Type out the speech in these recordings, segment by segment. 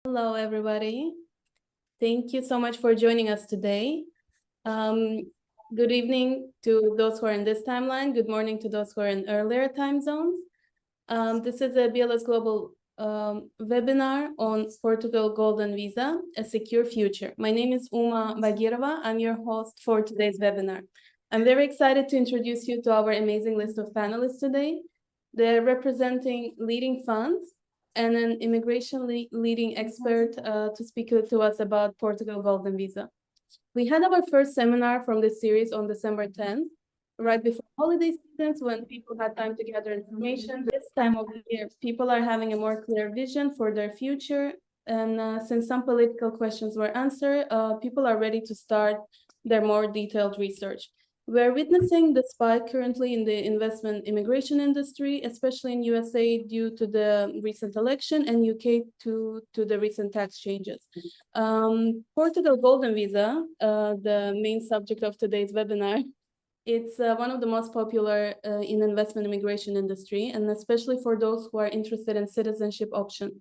Hello, everybody. Thank you so much for joining us today. Good evening to those who are in this timeline. Good morning to those who are in earlier time zones. This is a BLS Global webinar on Portugal Golden Visa, a secure future. My name is Uma Bagirova. I'm your host for today's webinar. I'm very excited to introduce you to our amazing list of panelists today. They're representing leading funds and an immigration leading expert to speak to us about Portugal Golden Visa. We had our first seminar from this series on December 10th, right before holiday seasons, when people had time to gather information. This time of the year, people are having a more clear vision for their future. And since some political questions were answered, people are ready to start their more detailed research. We're witnessing the spike currently in the investment immigration industry, especially in USA due to the recent election, and UK to the recent tax changes. Portugal Golden Visa, the main subject of today's webinar, it's one of the most popular in investment immigration industry, and especially for those who are interested in citizenship option.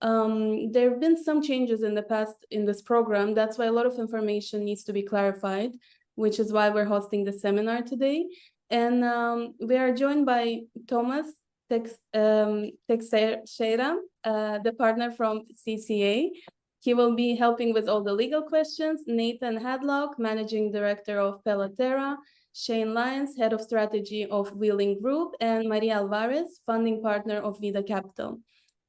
There have been some changes in the past in this program. That's why a lot of information needs to be clarified, which is why we're hosting the seminar today. And we are joined by Tomás Teixeira, the partner from CCA. He will be helping with all the legal questions. Nathan Hadlock, Managing Director of Pela Terra, Shane Lyons, Head of Strategy of Wheeling Group, and Maria Alvarez, Funding Partner of Vida Capital.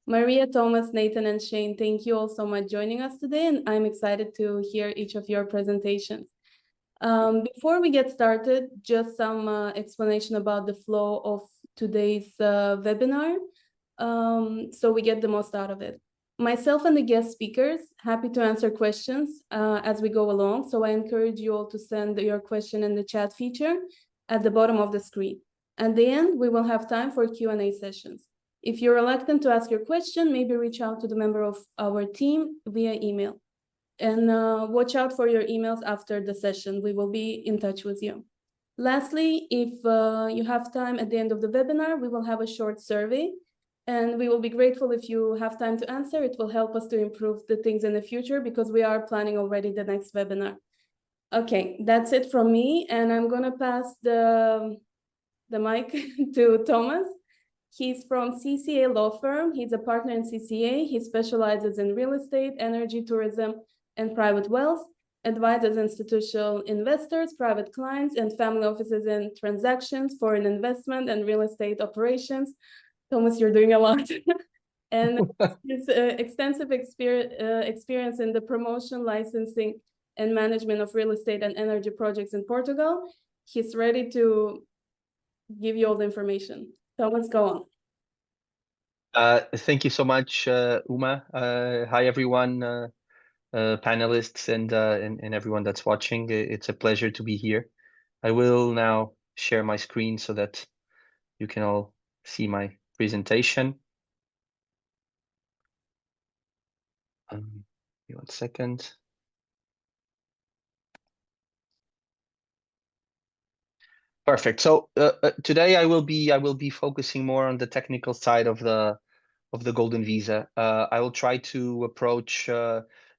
Maria, Thomas, Nathan, and Shane, thank you all so much joining us today, and I'm excited to hear each of your presentations. Before we get started, just some explanation about the flow of today's webinar, so we get the most out of it. Myself and the guest speakers, happy to answer questions as we go along, so I encourage you all to send your question in the chat feature at the bottom of the screen. At the end, we will have time for Q&A sessions. If you're reluctant to ask your question, maybe reach out to the member of our team via email. And watch out for your emails after the session. We will be in touch with you. Lastly, if you have time at the end of the webinar, we will have a short survey, and we will be grateful if you have time to answer. It will help us to improve the things in the future because we are planning already the next webinar. Okay, that's it from me, and I'm gonna pass the mic to Thomas. He's from CCA Law Firm. He's a partner in CCA. He specializes in real estate, energy, tourism, and private wealth, advises institutional investors, private clients, and family offices in transactions, foreign investment, and real estate operations. Thomas, you're doing a lot. And his extensive experience in the promotion, licensing, and management of real estate and energy projects in Portugal. He's ready to give you all the information. Thomas, go on. Thank you so much, Uma. Hi, everyone. Panelists and everyone that's watching. It's a pleasure to be here. I will now share my screen so that you can all see my presentation. One second. Perfect. So today I will be focusing more on the technical side of the Golden Visa. I will try to approach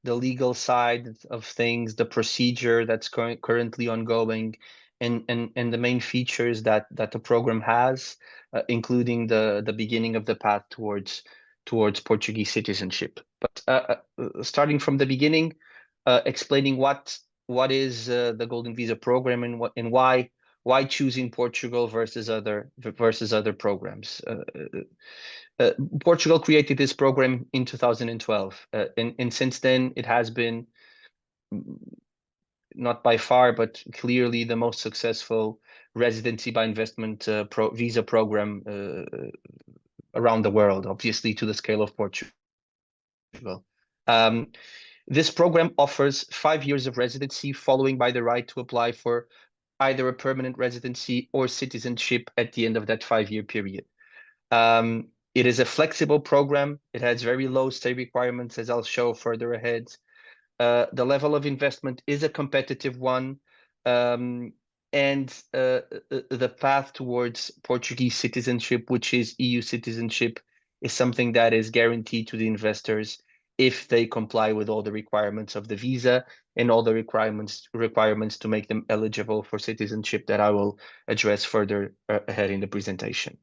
the legal side of things, the procedure that's currently ongoing, and the main features that the program has, including the beginning of the path towards Portuguese citizenship. But starting from the beginning, explaining what is the Golden Visa program and why choosing Portugal versus other programs. Portugal created this program in 2012, and since then it has been, not by far, but clearly the most successful residency by investment visa program around the world, obviously to the scale of Portugal. This program offers 5 years of residency, following by the right to apply for either a permanent residency or citizenship at the end of that 5-year period. It is a flexible program. It has very low stay requirements, as I'll show further ahead. The level of investment is a competitive one, and the path towards Portuguese citizenship, which is EU citizenship, is something that is guaranteed to the investors if they comply with all the requirements of the visa and all the requirements to make them eligible for citizenship that I will address further ahead in the presentation.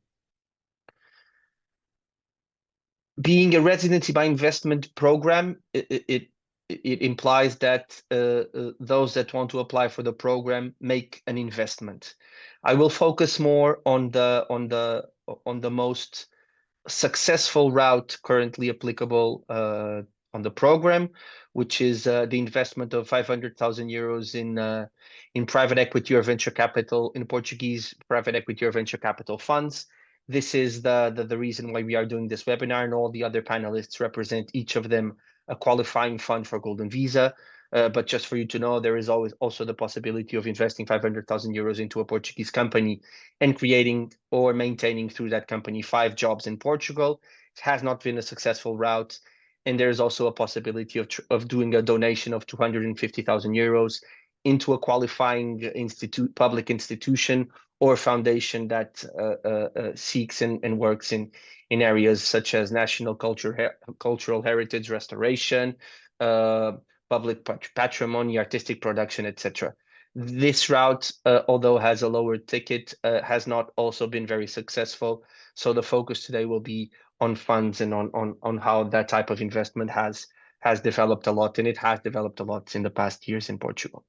Being a residency by investment program, it implies that those that want to apply for the program make an investment. I will focus more on the most successful route currently applicable on the program, which is the investment of 500,000 euros in private equity or venture capital, in Portuguese private equity or venture capital funds. This is the reason why we are doing this webinar, and all the other panelists represent each of them a qualifying fund for GoldenVisa. But just for you to know, there is always also the possibility of investing 500,000 euros into a Portuguese company and creating or maintaining through that company 5 jobs in Portugal. It has not been a successful route. And there's also a possibility of doing a donation of 250,000 euros into a qualifying public institution or foundation that seeks and works in areas such as national cultural heritage restoration, public patrimony, artistic production, etc. This route, although has a lower ticket, has not also been very successful. So the focus today will be on funds and on how that type of investment has developed a lot, and it has developed a lot in the past years in Portugal.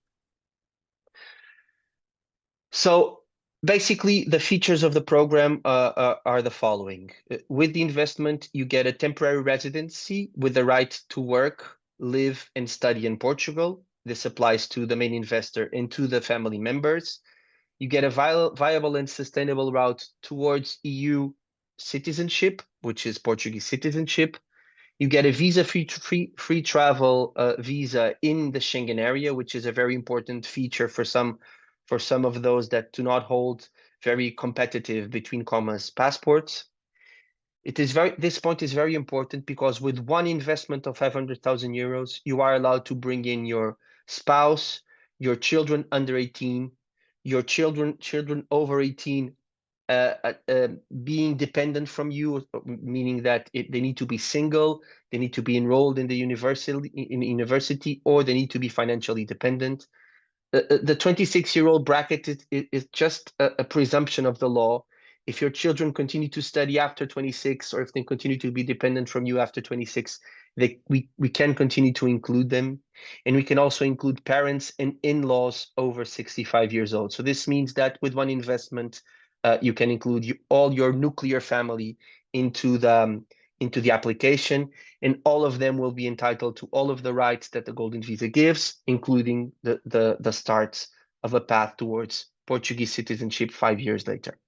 So basically, the features of the program are the following. With the investment, you get a temporary residency with the right to work, live, and study in Portugal. This applies to the main investor and to the family members. You get a viable and sustainable route towards EU citizenship, which is Portuguese citizenship. You get a visa-free travel visa in the Schengen area, which is a very important feature for some of those that do not hold very competitive, between commas, passports. This point is very important because with one investment of 500,000 euros, you are allowed to bring in your spouse, your children under 18, your children over 18, being dependent from you, meaning that they need to be single, they need to be enrolled in the university, or they need to be financially dependent. The 26-year-old bracket is just a presumption of the law. If your children continue to study after 26, or if they continue to be dependent from you after 26, we can continue to include them. And we can also include parents and in-laws over 65 years old. So this means that with one investment, you can include all your nuclear family into the application, and all of them will be entitled to all of the rights that the Golden Visa gives, including the start of a path towards Portuguese citizenship 5 years later.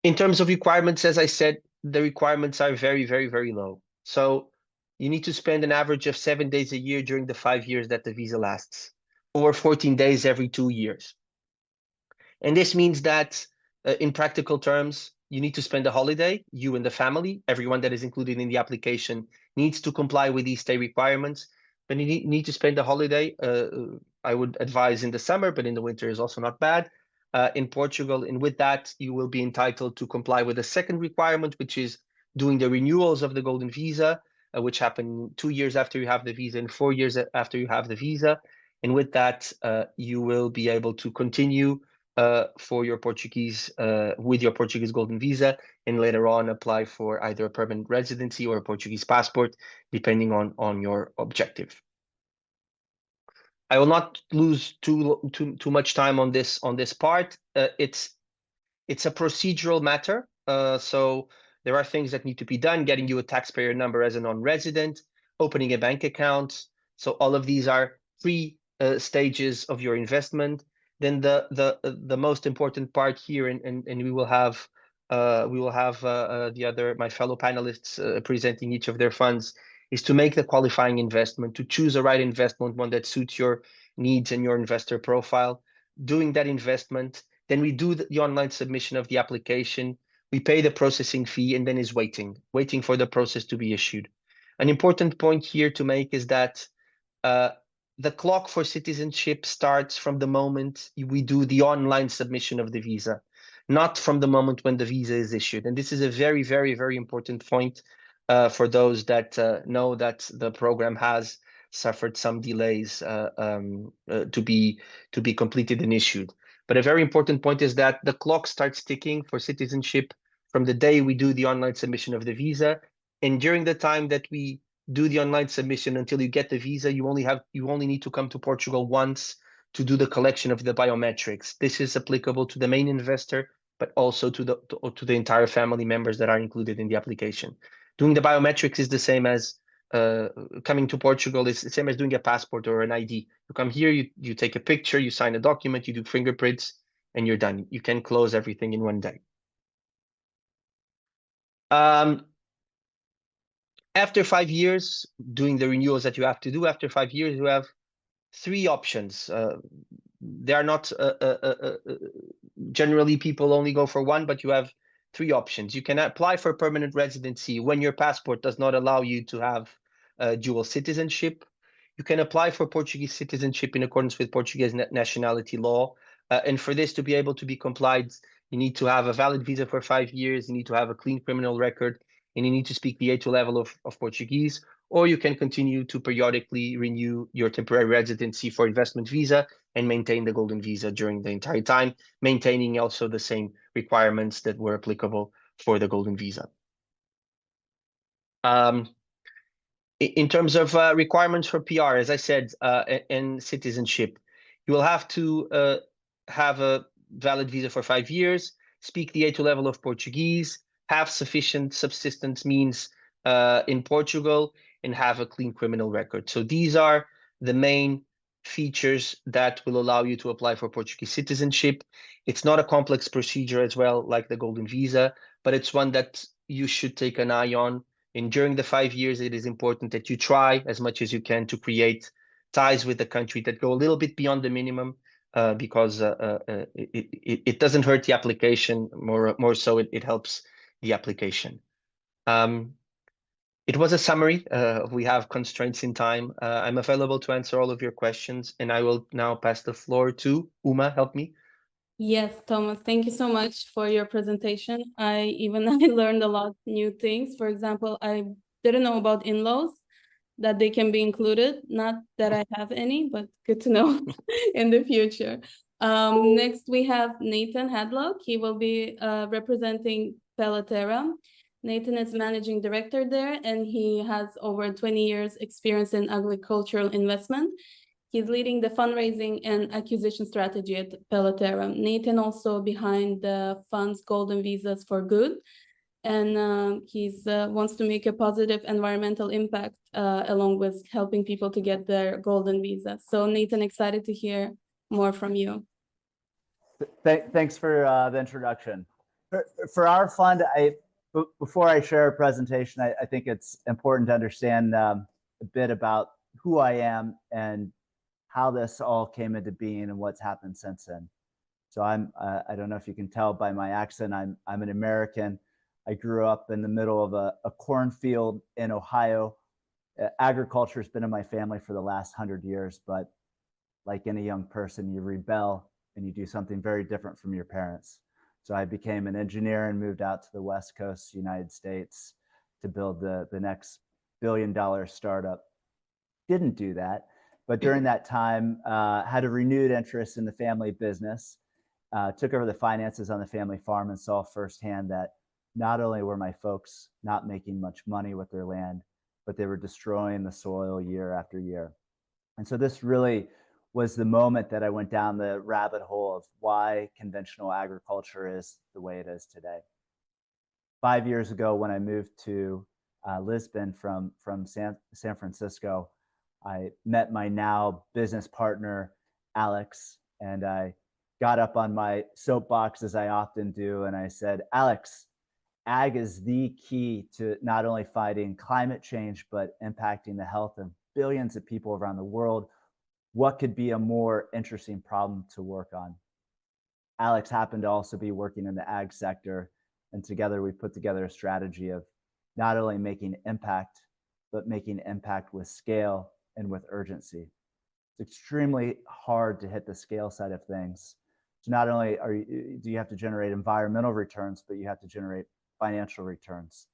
In terms of requirements, as I said, the requirements are very, very, very low. So you need to spend an average of 7 days a year during the 5 years that the visa lasts, or 14 days every 2 years. And this means that in practical terms, you need to spend a holiday, you and the family. Everyone that is included in the application needs to comply with these stay requirements, but you need to spend a holiday. I would advise in the summer, but in the winter is also not bad, in Portugal. And with that, you will be entitled to comply with the second requirement, which is doing the renewals of the Golden Visa, which happen 2 years after you have the visa and 4 years after you have the visa. And with that, you will be able to continue for your Portuguese, with your Portuguese Golden Visa, and later on apply for either a permanent residency or a Portuguese passport, depending on your objective. I will not lose too much time on this part. It's a procedural matter, so there are things that need to be done: getting you a taxpayer number as a non-resident, opening a bank account. So all of these are stages of your investment. Then the most important part here, and we will have my fellow panelists presenting each of their funds, is to make the qualifying investment, to choose a right investment, one that suits your needs and your investor profile. Doing that investment, then we do the online submission of the application, we pay the processing fee, and then is waiting for the process to be issued. An important point here to make is that the clock for citizenship starts from the moment we do the online submission of the visa, not from the moment when the visa is issued. And this is a very, very, very important point. for those that know that the program has suffered some delays to be completed and issued. But a very important point is that the clock starts ticking for citizenship from the day we do the online submission of the visa. And during the time that we do the online submission until you get the visa, you only need to come to Portugal once to do the collection of the biometrics. This is applicable to the main investor, but also to the entire family members that are included in the application. Doing the biometrics is the same as coming to Portugal. It's the same as doing a passport or an ID. You come here, you take a picture, you sign a document, you do fingerprints, and you're done. You can close everything in one day. After 5 years, doing the renewals that you have to do, after 5 years, you have 3 options. They are not generally people only go for one, but you have 3 options. You can apply for permanent residency when your passport does not allow you to have dual citizenship. You can apply for Portuguese citizenship in accordance with Portuguese nationality law. And for this to be able to be complied, you need to have a valid visa for 5 years, you need to have a clean criminal record, and you need to speak the A2 level of Portuguese. Or you can continue to periodically renew your temporary residency for investment visa and maintain the golden visa during the entire time, maintaining also the same requirements that were applicable for the golden visa. In terms of requirements for PR, as I said, and citizenship, you will have to have a valid visa for 5 years, speak the A2 level of Portuguese, have sufficient subsistence means in Portugal, and have a clean criminal record. So these are the main features that will allow you to apply for Portuguese citizenship. It's not a complex procedure as well, like the golden visa, but it's one that you should take an eye on. And during the 5 years, it is important that you try as much as you can to create ties with the country that go a little bit beyond the minimum, because it doesn't hurt the application, more so it helps the application. It was a summary. We have constraints in time. I'm available to answer all of your questions, and I will now pass the floor to Uma. Help me. Yes, Thomas, thank you so much for your presentation. I learned a lot new things. For example, I didn't know about in-laws, that they can be included. Not that I have any, but good to know in the future. Next, we have Nathan Hadlock. He will be representing Pela Terra. Nathan is managing director there, and he has over 20 years experience in agricultural investment. He's leading the fundraising and acquisition strategy at Pela Terra. Nathan also behind the fund's Golden Visas for Good, and he's wants to make a positive environmental impact along with helping people to get their golden visa. So Nathan, excited to hear more from you. Thanks for the introduction. For our fund, before I share a presentation, I think it's important to understand a bit about who I am and how this all came into being and what's happened since then. So I don't know if you can tell by my accent, I'm an American. I grew up in the middle of a cornfield in Ohio. Agriculture has been in my family for the last 100 years, but like any young person, you rebel and you do something very different from your parents. So I became an engineer and moved out to the West Coast, United States, to build the next billion-dollar startup. Didn't do that, but during that time, had a renewed interest in the family business, took over the finances on the family farm and saw firsthand that not only were my folks not making much money with their land, but they were destroying the soil year after year. And so this really was the moment that I went down the rabbit hole of why conventional agriculture is the way it is today. 5 years ago, when I moved to Lisbon from San Francisco, I met my now business partner, Alex, and I got up on my soapbox, as I often do, and I said, Alex, ag is the key to not only fighting climate change, but impacting the health of billions of people around the world. What could be a more interesting problem to work on? Alex happened to also be working in the ag sector, and together we put together a strategy of not only making impact, but making impact with scale and with urgency. It's extremely hard to hit the scale side of things. So not only do you have to generate environmental returns, but you have to generate financial returns.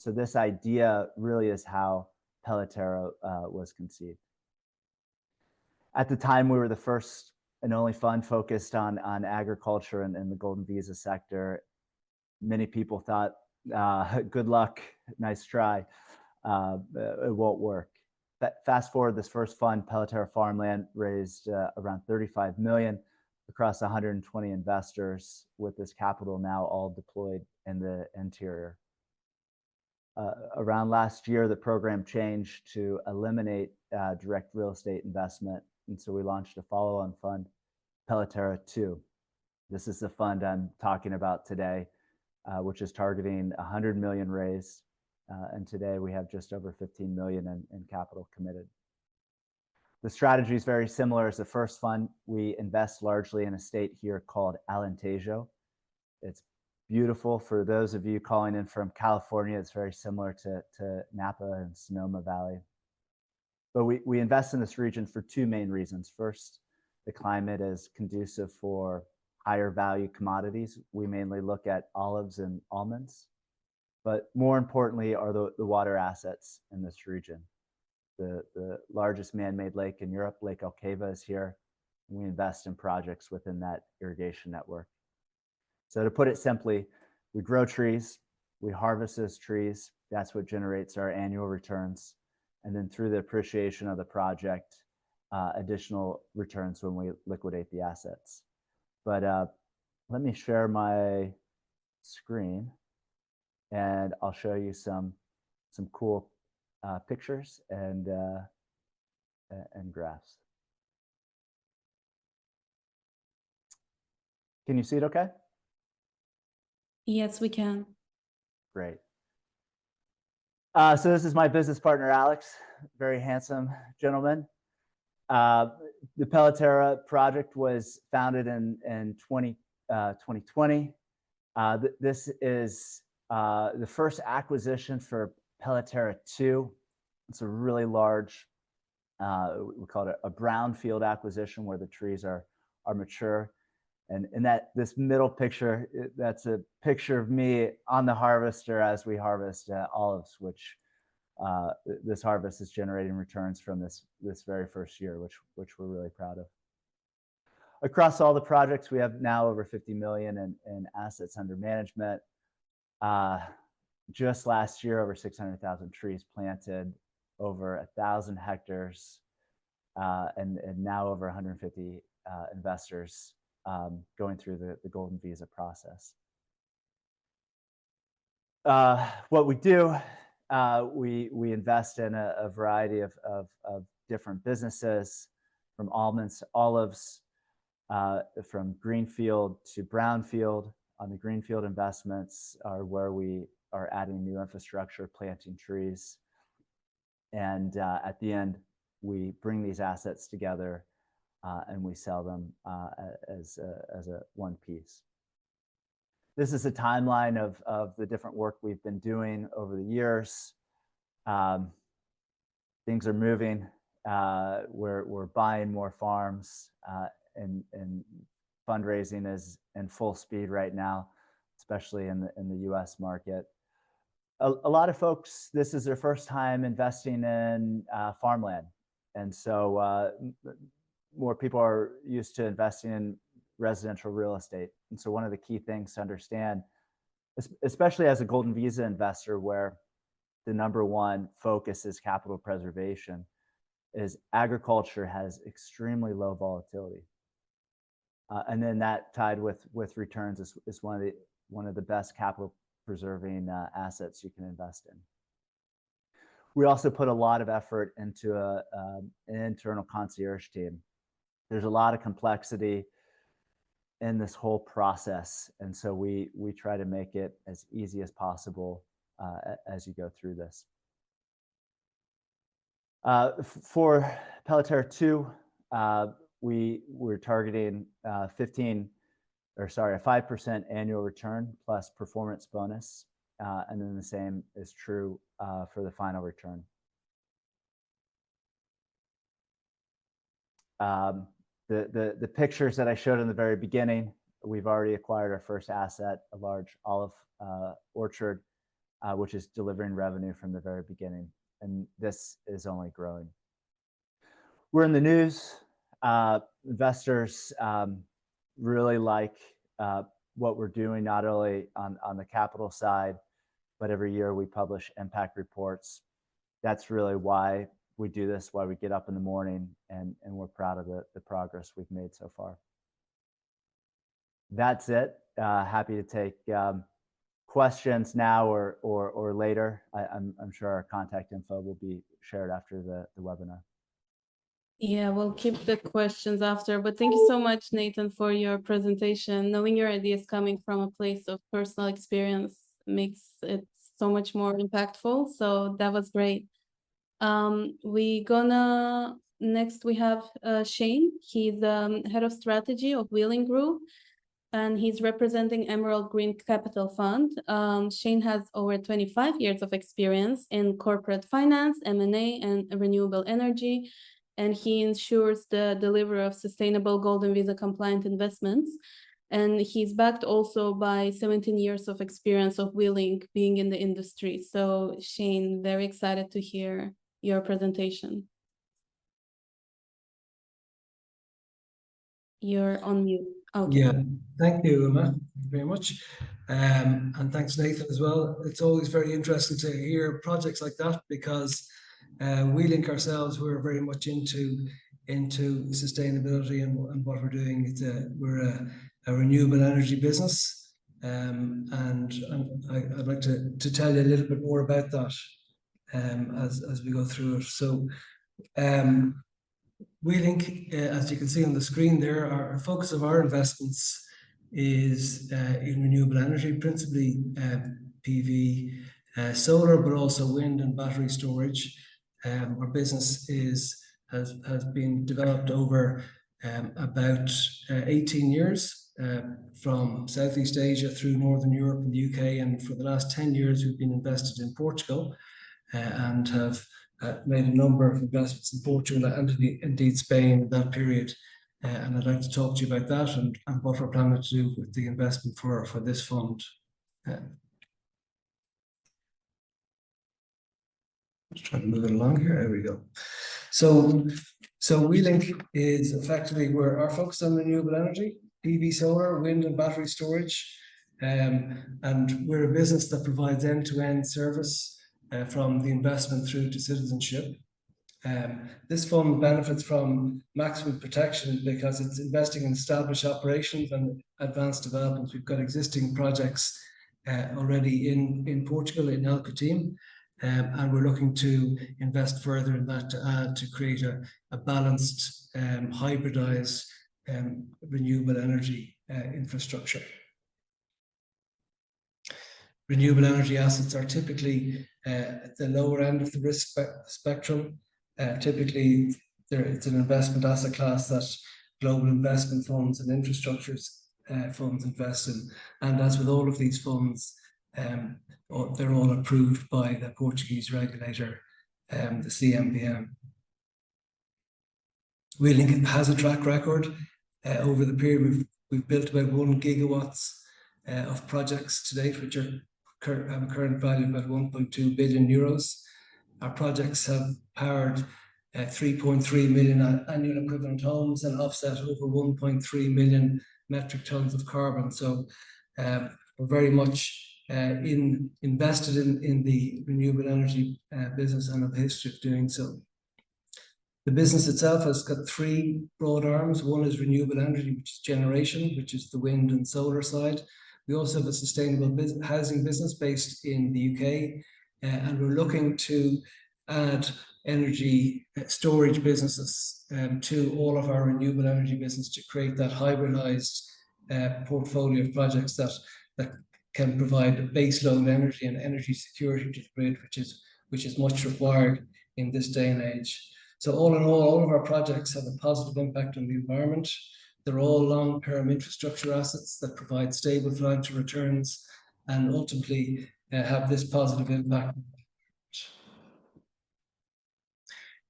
So this idea really is how Pela Terra was conceived. At the time, we were the first and only fund focused on agriculture and the golden visa sector. Many people thought, good luck, nice try, it won't work. Fast forward, this first fund, Pela Terra Farmland, raised around 35 million across 120 investors, with this capital now all deployed in the interior. Around last year, the program changed to eliminate direct real estate investment, and so we launched a follow-on fund, Pela Terra 2. This is the fund I'm talking about today, which is targeting 100 million raised, and today we have just over 15 million in capital committed. The strategy is very similar as the first fund. We invest largely in a state here called Alentejo. It's beautiful. For those of you calling in from California, it's very similar to Napa and Sonoma Valley. But we invest in this region for two main reasons. First, the climate is conducive for higher value commodities. We mainly look at olives and almonds, but more importantly are the water assets in this region. The largest man-made lake in Europe, Lake Alcava, is here. And we invest in projects within that irrigation network. So to put it simply, we grow trees, we harvest those trees. That's what generates our annual returns. And then through the appreciation of the project, additional returns when we liquidate the assets. But let me share my screen and I'll show you some cool pictures and graphs. Can you see it okay? Yes, we can. Great. So this is my business partner, Alex, very handsome gentleman. The Pela Terra project was founded in 2020. This is the first acquisition for Pela Terra 2. It's a really large, we call it a brownfield acquisition where the trees are mature. And in this middle picture, that's a picture of me on the harvester as we harvest olives, which this harvest is generating returns from this very first year, which we're really proud of. Across all the projects, we have now over 50 million in assets under management. Just last year, over 600,000 trees planted, over 1,000 hectares, and now over 150 investors going through the Golden Visa process. What we do, we invest in a variety of different businesses, from almonds to olives, from greenfield to brownfield. On the greenfield investments are where we are adding new infrastructure, planting trees, and at the end, we bring these assets together and we sell them as a one piece. This is a timeline of the different work we've been doing over the years. Things are moving. We're buying more farms, and fundraising is in full speed right now, especially in the U.S. market. A lot of folks, this is their first time investing in farmland, and so more people are used to investing in residential real estate. And so one of the key things to understand, especially as a Golden Visa investor, where the #1 focus is capital preservation, is agriculture has extremely low volatility. And then that tied with returns is one of the best capital preserving assets you can invest in. We also put a lot of effort into an internal concierge team. There's a lot of complexity in this whole process, and so we try to make it as easy as possible as you go through this. For Pela Terra 2, we're targeting a 5% annual return plus performance bonus, and then the same is true for the final return. The pictures that I showed in the very beginning, we've already acquired our first asset, a large olive orchard. which is delivering revenue from the very beginning. And this is only growing. We're in the news. Investors really like what we're doing, not only on the capital side, but every year we publish impact reports. That's really why we do this, why we get up in the morning, and we're proud of the progress we've made so far. That's it. Happy to take questions now or later. I'm sure our contact info will be shared after the webinar. Yeah, we'll keep the questions after, but thank you so much, Nathan, for your presentation. Knowing your ideas coming from a place of personal experience makes it so much more impactful. So that was great. Next we have Shane. He's head of strategy of Wheeling Group, and he's representing Emerald Green Capital Fund. Shane has over 25 years of experience in corporate finance, M&A, and renewable energy, and he ensures the delivery of sustainable Golden Visa compliant investments. And he's backed also by 17 years of experience of Wheeling being in the industry. So Shane, very excited to hear your presentation. You're on mute. Okay. Yeah, thank you, Emma, very much. And thanks, Nathan, as well. It's always very interesting to hear projects like that, because we link ourselves, we're very much into sustainability and what we're doing. We're a renewable energy business, and I'd like to tell you a little bit more about that as we go through it. So we link, as you can see on the screen there, our focus of our investments is in renewable energy, principally PV, solar, but also wind and battery storage. Our business has been developed over about 18 years, from Southeast Asia through Northern Europe and the UK, and for the last 10 years we've been invested in Portugal, and have made a number of investments in Portugal and indeed Spain in that period. And I'd like to talk to you about that and what we're planning to do with the investment for this fund. Let's try to move it along here. There we go. So WeLink is effectively where our focus on renewable energy, PV, solar, wind and battery storage. And we're a business that provides end-to-end service from the investment through to citizenship. This fund benefits from maximum protection because it's investing in established operations and advanced developments. We've got existing projects already in Portugal, in Alcatim, and we're looking to invest further in that to add to create a balanced, hybridized renewable energy infrastructure. Renewable energy assets are typically at the lower end of the risk spectrum. Typically, it's an investment asset class that global investment funds and infrastructure funds invest in. And as with all of these funds, they're all approved by the Portuguese regulator, the CMVM. WeLink has a track record. Over the period, we've built about 1 gigawatts of projects to date, which have a current value of about 1.2 billion euros. Our projects have powered 3.3 million annual equivalent homes and offset over 1.3 million metric tons of carbon. So we're very much invested in the renewable energy business and have a history of doing so. The business itself has got 3 broad arms. One is renewable energy, which is generation, which is the wind and solar side. We also have a sustainable housing business based in the UK, and we're looking to add energy storage businesses to all of our renewable energy business to create that hybridized portfolio of projects that can provide baseload energy and energy security to the grid, which is much required in this day and age. So all in all of our projects have a positive impact on the environment. They're all long-term infrastructure assets that provide stable financial returns and ultimately have this positive impact.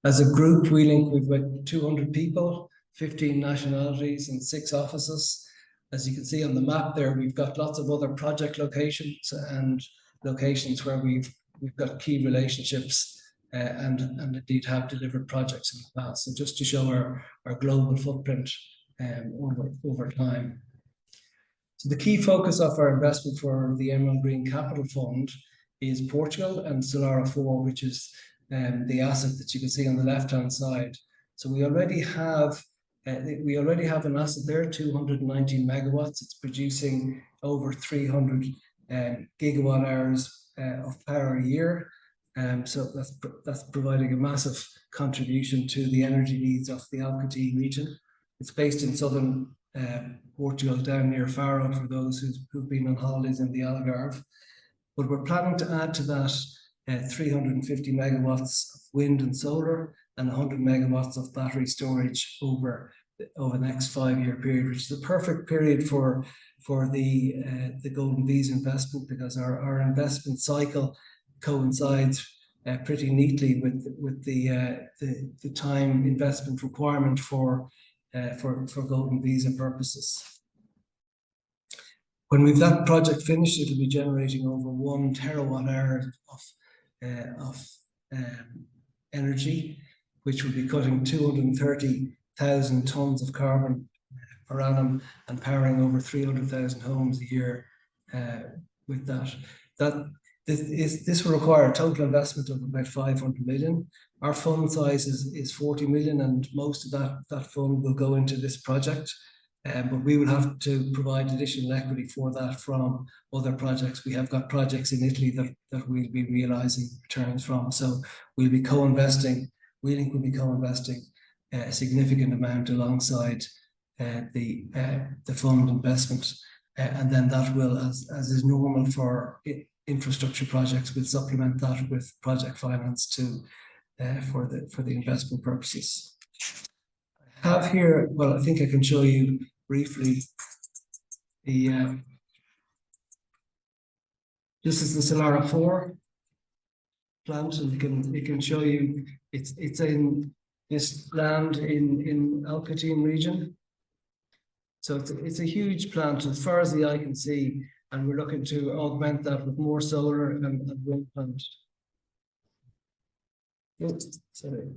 As a group, WeLink, we've got 200 people, 15 nationalities and 6 offices. As you can see on the map there, we've got lots of other project locations and locations where we've got key relationships and indeed have delivered projects in the past. So just to show our global footprint over time. So the key focus of our investment for the Emerald Green Capital Fund is Portugal and Solara 4, which is the asset that you can see on the left-hand side. So we already have an asset there, 219 megawatts. It's producing over 300 gigawatt hours of power a year. So that's providing a massive contribution to the energy needs of the Alcatel region. It's based in southern Portugal, down near Faro, for those who've been on holidays in the Algarve. But we're planning to add to that 350 megawatts of wind and solar and 100 megawatts of battery storage over the next 5-year period, which is a perfect period for the GoldenVisa investment, because our investment cycle coincides pretty neatly with the time investment requirement for GoldenVisa purposes. When we've that project finished, it'll be generating over 1 terawatt hour of energy, which will be cutting 230,000 tons of carbon per annum and powering over 300,000 homes a year with that. This will require a total investment of about 500 million. Our fund size is 40 million, and most of that fund will go into this project. But we will have to provide additional equity for that from other projects. We have got projects in Italy that we'll be realizing returns from. So we'll be co-investing. We think we'll be co-investing a significant amount alongside the fund investment, and then that will, as is normal for infrastructure projects, will supplement that with project finance for the investment purposes. I have here, well, I think I can show you briefly the this is the Solara 4 plant, and it can show you it's in this land in Alcatel region. So it's a huge plant as far as the eye can see, and we're looking to augment that with more solar and wind plant. Sorry.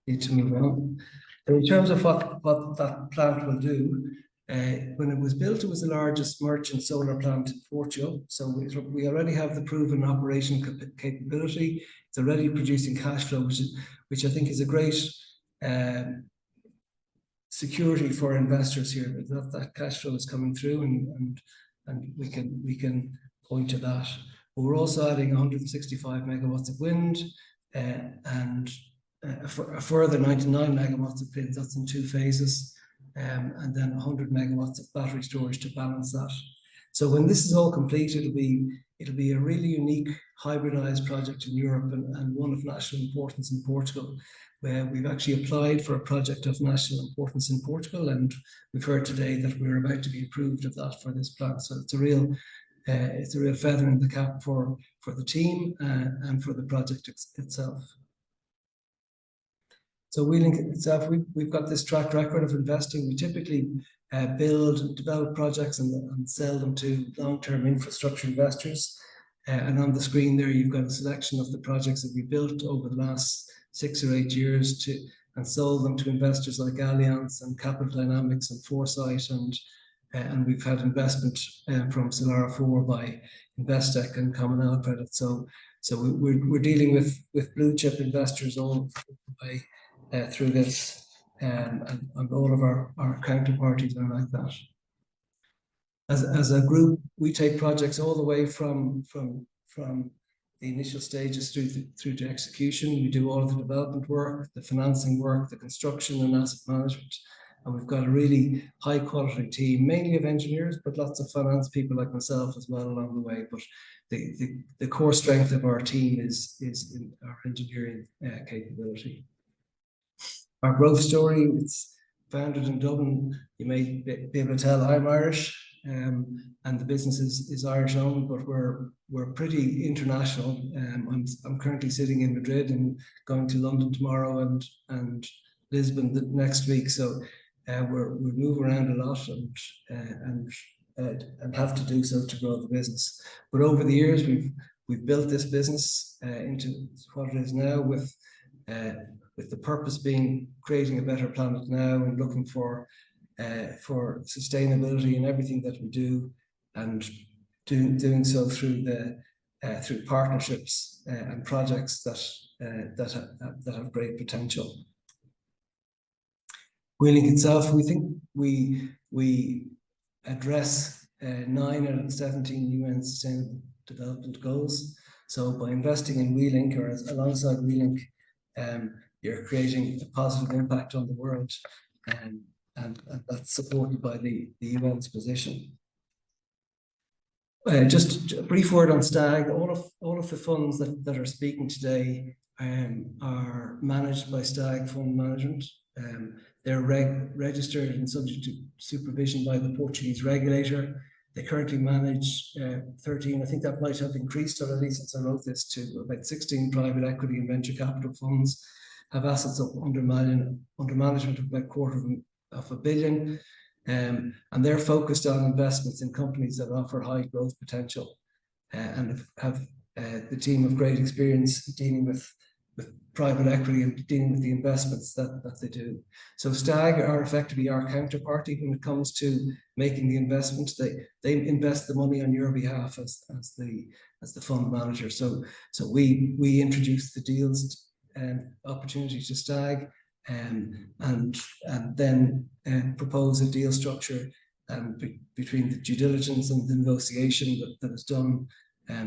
Need to move on. In terms of what that plant will do, when it was built, it was the largest merchant solar plant in Portugal. So we already have the proven operation capability. It's already producing cash flow, which I think is a great security for investors here. That cash flow is coming through, and we can point to that. But we're also adding 165 megawatts of wind and a further 99 megawatts of wind. That's in 2 phases, and then 100 megawatts of battery storage to balance that. So when this is all complete, it'll be a really unique hybridized project in Europe, and one of national importance in Portugal, where we've actually applied for a project of national importance in Portugal, and we've heard today that we're about to be approved of that for this plant. So it's a real feather in the cap for the team and for the project itself. So Wheeling itself, we've got this track record of investing. We typically build and develop projects and sell them to long-term infrastructure investors. And on the screen there, you've got a selection of the projects that we built over the last 6 or 8 years and sold them to investors like Allianz and Capital Dynamics and Foresight, and we've had investment from Solara 4 by Investec and Commonwealth Credit. So we're dealing with blue chip investors all the way through this, and all of our counterparties are like that. As a group, we take projects all the way from the initial stages through to execution. We do all of the development work, the financing work, the construction and asset management. And we've got a really high quality team, mainly of engineers, but lots of finance people like myself as well along the way. But the core strength of our team is in our engineering capability. Our growth story, it's founded in Dublin. You may be able to tell I'm Irish, and the business is Irish owned, but we're pretty international. I'm currently sitting in Madrid and going to London tomorrow and Lisbon the next week. So we move around a lot, and and have to do so to grow the business. But over the years, we've built this business into what it is now, with the purpose being creating a better planet now and looking for sustainability in everything that we do, and doing so through through partnerships and projects that have great potential. Wheeling itself, we think we address 9 out of the 17 UN Sustainable Development Goals. So by investing in WeLink, or alongside WeLink, you're creating a positive impact on the world, and that's supported by the UN's position. Just a brief word on STAG. All of the funds that are speaking today are managed by STAG Fund Management. They're registered and subject to supervision by the Portuguese regulator. They currently manage 13, I think that might have increased already since I wrote this, to about 16 private equity and venture capital funds, have assets under management of about $250 million. And they're focused on investments in companies that offer high growth potential, and have the team of great experience dealing with private equity and dealing with the investments that they do. So STAG are effectively our counterparty when it comes to making the investment. They invest the money on your behalf as the fund manager. So we introduce the deals and opportunities to STAG, and then propose a deal structure between the due diligence and the negotiation that is done.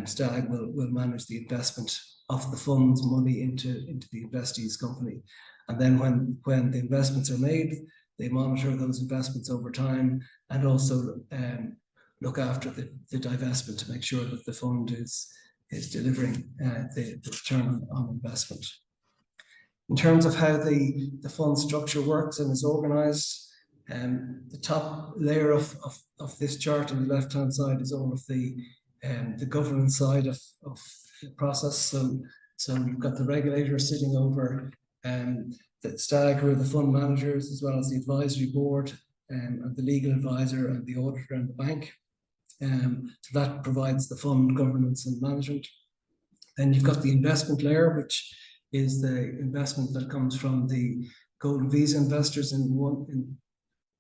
STAG will manage the investment of the fund's money into the investee's company. And then when the investments are made, they monitor those investments over time, and also look after the divestment to make sure that the fund is delivering the return on investment. In terms of how the fund structure works and is organized, the top layer of this chart on the left-hand side is all of the governance side of the process. So you've got the regulator sitting over the STAG, who are the fund managers, as well as the advisory board, and the legal advisor and the auditor and the bank. So that provides the fund governance and management. Then you've got the investment layer, which is the investment that comes from the GoldenVisa investors in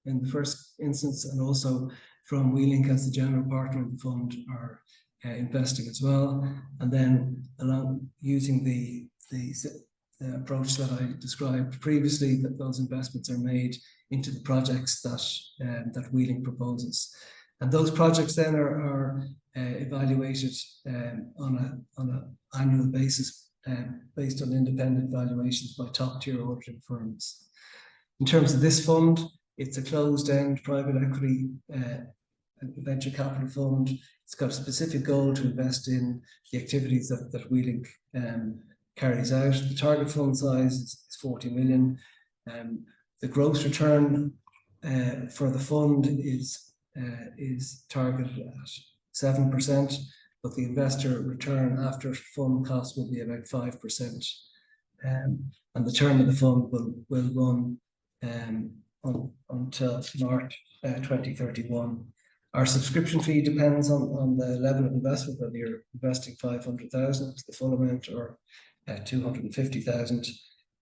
the first instance, and also from WeLink as the general partner of the fund are investing as well. And then along using the approach that I described previously, that those investments are made into the projects that WeLink proposes. And those projects then are evaluated on an annual basis, based on independent valuations by top-tier auditing firms. In terms of this fund, it's a closed-end private equity venture capital fund. It's got a specific goal to invest in the activities that WeLink carries out. The target fund size is 40 million. The gross return for the fund is targeted at 7%. But the investor return after fund costs will be about 5%. And the term of the fund will run until March 2031. Our subscription fee depends on the level of investment, whether you're investing 500,000, the full amount, or 250,000.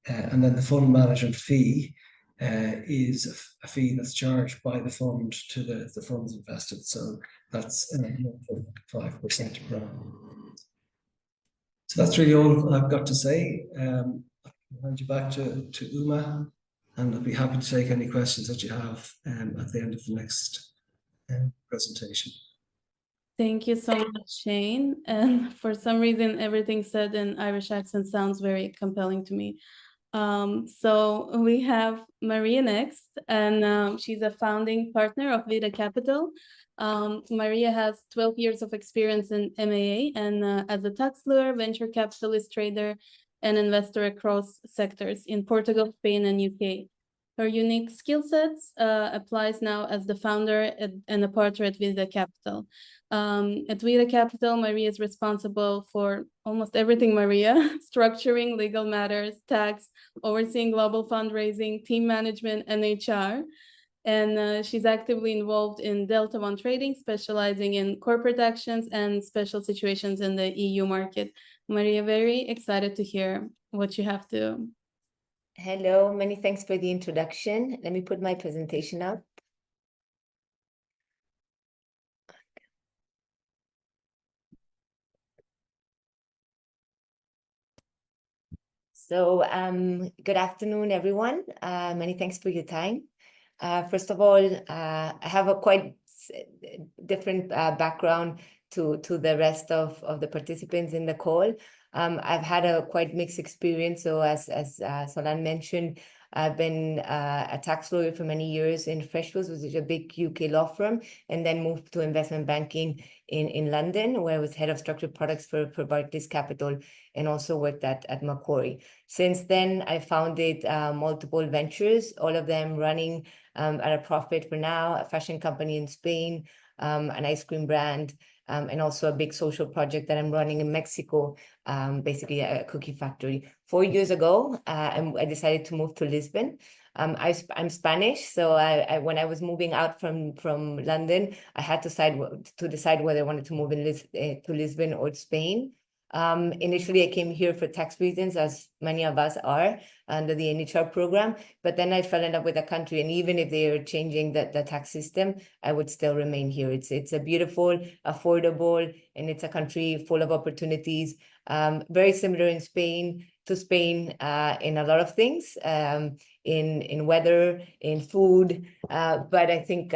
And then the fund management fee is a fee that's charged by the fund to the funds invested. So that's 5% per annum. So that's really all I've got to say. I'll hand you back to Uma, and I'll be happy to take any questions that you have at the end of the next presentation. Thank you so much, Shane. And for some reason, everything said in Irish accent sounds very compelling to me. So we have Maria next, and she's a founding partner of Vida Capital. Maria has 12 years of experience in M&A and as a tax lawyer, venture capitalist, trader, and investor across sectors in Portugal, Spain, and UK. Her unique skill sets applies now as the founder and a partner at Vida Capital. At Vida Capital, Maria is responsible for almost everything, Maria, structuring legal matters, tax, overseeing global fundraising, team management, and HR. and she's actively involved in Delta One trading, specializing in corporate actions and special situations in the EU market. Maria, very excited to hear what you have to. Hello, many thanks for the introduction. Let me put my presentation up. So, good afternoon, everyone. Many thanks for your time. First of all, I have a quite different background to the rest of the participants in the call. I've had a quite mixed experience. So as Solan mentioned, I've been a tax lawyer for many years in Freshfields, which is a big UK law firm, and then moved to investment banking in London, where I was head of structured products for Portugal Capital, and also worked at Macquarie. Since then, I founded multiple ventures, all of them running at a profit for now, a fashion company in Spain, an ice cream brand, and also a big social project that I'm running in Mexico, basically a cookie factory. 4 years ago, I decided to move to Lisbon. I'm Spanish, so when I was moving out from London, I had to decide whether I wanted to move to Lisbon or Spain. Initially, I came here for tax reasons, as many of us are under the NHR program, but then I fell in love with the country, and even if they are changing the tax system, I would still remain here. It's a beautiful, affordable, and it's a country full of opportunities, very similar in Spain in a lot of things, in weather, in food, but I think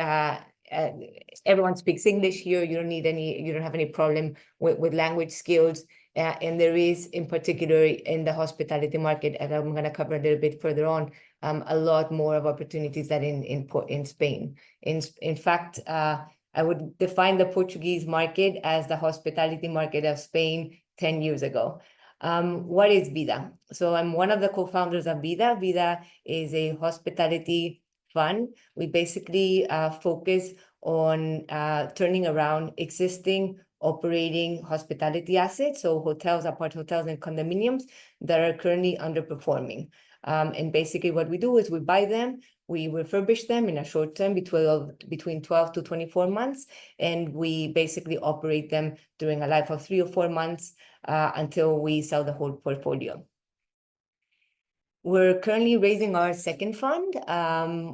everyone speaks English here. You don't have any problem with language skills. And there is, in particular, in the hospitality market, as I'm going to cover a little bit further on, a lot more of opportunities than in Spain. In fact, I would define the Portuguese market as the hospitality market of Spain 10 years ago. What is Vida? So I'm one of the co-founders of Vida. Vida is a hospitality fund. We basically focus on turning around existing operating hospitality assets, so hotels, apart hotels, and condominiums that are currently underperforming. And basically what we do is we buy them, we refurbish them in a short term between 12 to 24 months, and we basically operate them during a life of 3 or 4 months until we sell the whole portfolio. We're currently raising our second fund.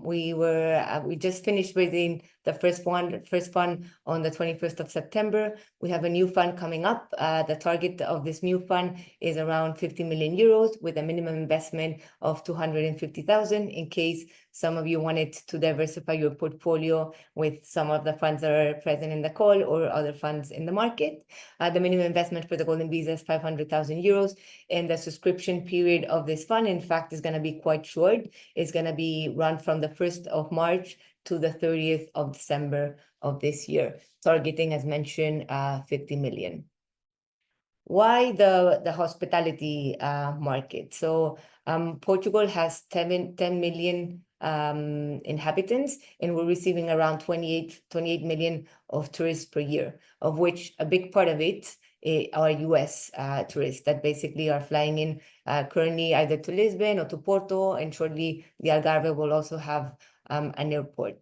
We just finished raising the first fund on the 21st of September. We have a new fund coming up. The target of this new fund is around 50 million euros with a minimum investment of 250,000 in case some of you wanted to diversify your portfolio with some of the funds that are present in the call or other funds in the market. The minimum investment for the Golden Visa is 500,000 euros, and the subscription period of this fund, in fact, is going to be quite short. It's going to be run from the 1st of March to the 30th of December of this year, targeting, as mentioned, 50 million. Why the hospitality market? So Portugal has 10 million inhabitants, and we're receiving around 28 million of tourists per year, of which a big part of it are US tourists that basically are flying in currently either to Lisbon or to Porto, and shortly the Algarve will also have an airport.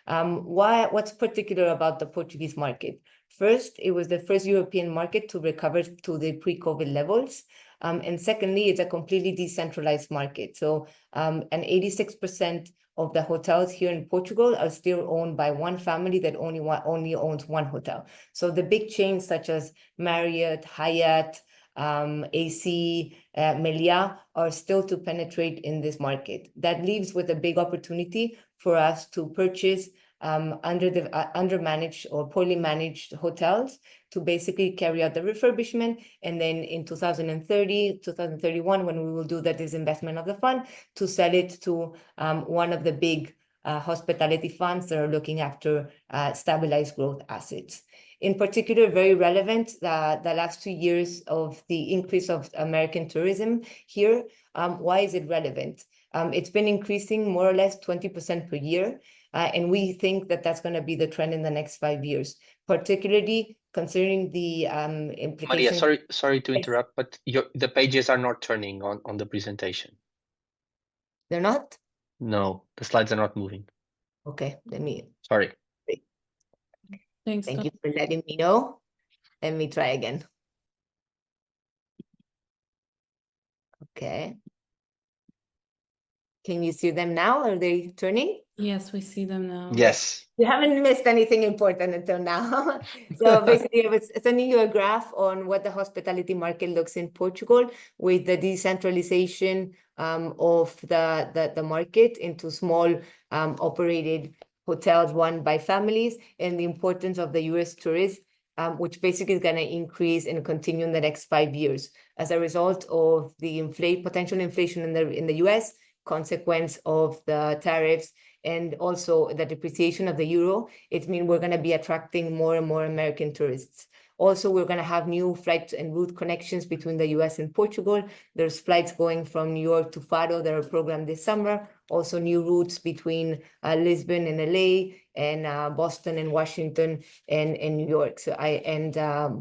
What's particular about the Portuguese market? First, it was the first European market to recover to the pre-COVID levels. And secondly, it's a completely decentralized market. So and 86% of the hotels here in Portugal are still owned by one family that only owns one hotel. So the big chains such as Marriott, Hyatt, AC, Meliá are still to penetrate in this market. That leaves with a big opportunity for us to purchase undermanaged or poorly managed hotels to basically carry out the refurbishment, and then in 2031, when we will do the disinvestment of the fund, to sell it to one of the big hospitality funds that are looking after stabilized growth assets. In particular, very relevant, the last 2 years of the increase of American tourism here. Why is it relevant? It's been increasing more or less 20% per year. And we think that that's going to be the trend in the next 5 years, particularly considering the implications. Maria, sorry to interrupt, but the pages are not turning on the presentation. They're not? No, the slides are not moving. Okay, let me, Sorry. Thanks, thank Tom. you for letting me know. Let me try again. Okay. Can you see them now? Are they turning? Yes, we see them now. Yes. You haven't missed anything important until now. So basically, I was sending you a graph on what the hospitality market looks in Portugal with the decentralization of the market into small operated hotels run by families, and the importance of the US tourist, which basically is going to increase and continue in the next 5 years as a result of the potential inflation in the US, consequence of the tariffs, and also the depreciation of the euro. It means we're going to be attracting more and more American tourists. Also, we're going to have new flight and route connections between the US and Portugal. There's flights going from New York to Faro that are programmed this summer. Also, new routes between Lisbon and LA, and Boston and Washington, and New York, and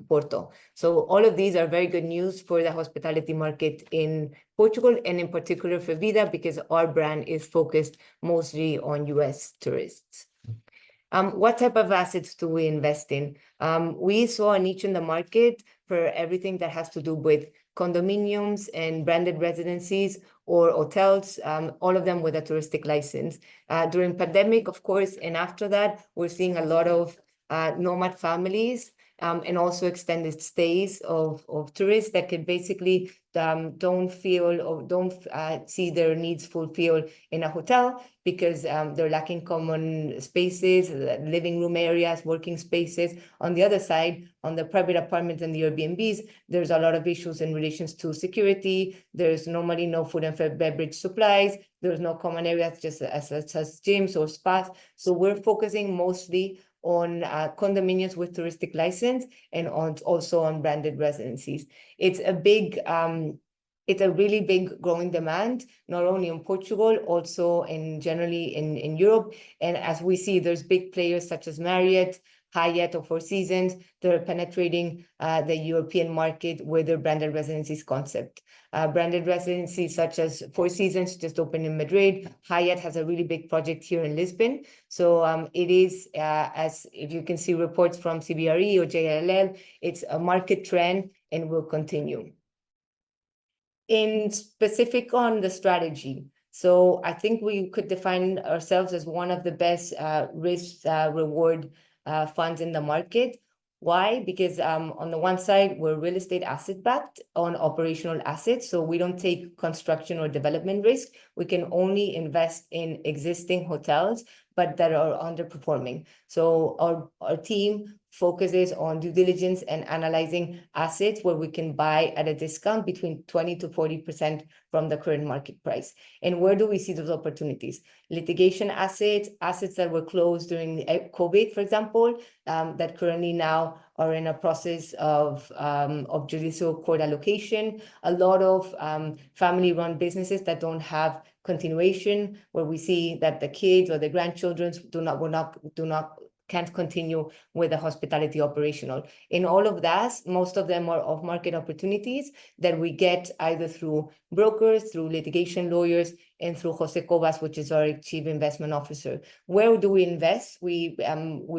Porto. So all of these are very good news for the hospitality market in Portugal, and in particular for Vida, because our brand is focused mostly on US tourists. What type of assets do we invest in? We saw a niche in the market for everything that has to do with condominiums and branded residencies or hotels, all of them with a touristic license. During pandemic, of course, and after that, we're seeing a lot of nomad families and also extended stays of tourists that can basically don't feel or don't see their needs fulfilled in a hotel because they're lacking common spaces, living room areas, working spaces. On the other side, on the private apartments and the Airbnbs, there's a lot of issues in relations to security. There's normally no food and beverage supplies. There's no common areas such as gyms or spas. So we're focusing mostly on condominiums with touristic license and also on branded residencies. It's a really big growing demand, not only in Portugal, also generally in Europe. And as we see, there's big players such as Marriott, Hyatt, or Four Seasons that are penetrating the European market with their branded residencies concept. Branded residencies such as Four Seasons just opened in Madrid. Hyatt has a really big project here in Lisbon. So it is, as if you can see reports from CBRE or JLL, it's a market trend and will continue. In specific on the strategy, so I think we could define ourselves as one of the best risk reward funds in the market. Why? Because on the one side, we're real estate asset backed on operational assets. So we don't take construction or development risk. We can only invest in existing hotels, but that are underperforming. So our team focuses on due diligence and analyzing assets where we can buy at a discount between 20 to 40% from the current market price. And where do we see those opportunities? Litigation assets that were closed during COVID, for example, that currently now are in a process of judicial court allocation. A lot of family-run businesses that don't have continuation, where we see that the kids or the grandchildren can't continue with the hospitality operational. In all of that, most of them are off-market opportunities that we get either through brokers, through litigation lawyers, and through Jose Cobas, which is our Chief Investment Officer. Where do we invest? We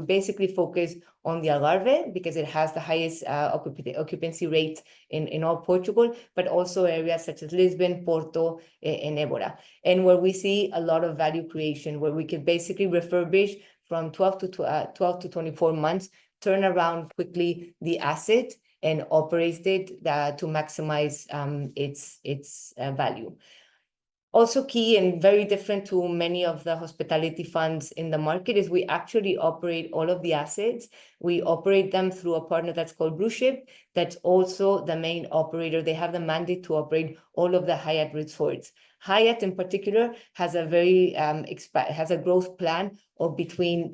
basically focus on the Alvarez because it has the highest occupancy rate in all Portugal, but also areas such as Lisbon, Porto, and Évora. And where we see a lot of value creation, where we can basically refurbish from 12 to 24 months, turn around quickly the asset and operate it to maximize its value. Also key and very different to many of the hospitality funds in the market is we actually operate all of the assets. We operate them through a partner that's called Blue Chip. That's also the main operator. They have the mandate to operate all of the Hyatt resorts. Hyatt in particular has a very has a growth plan of between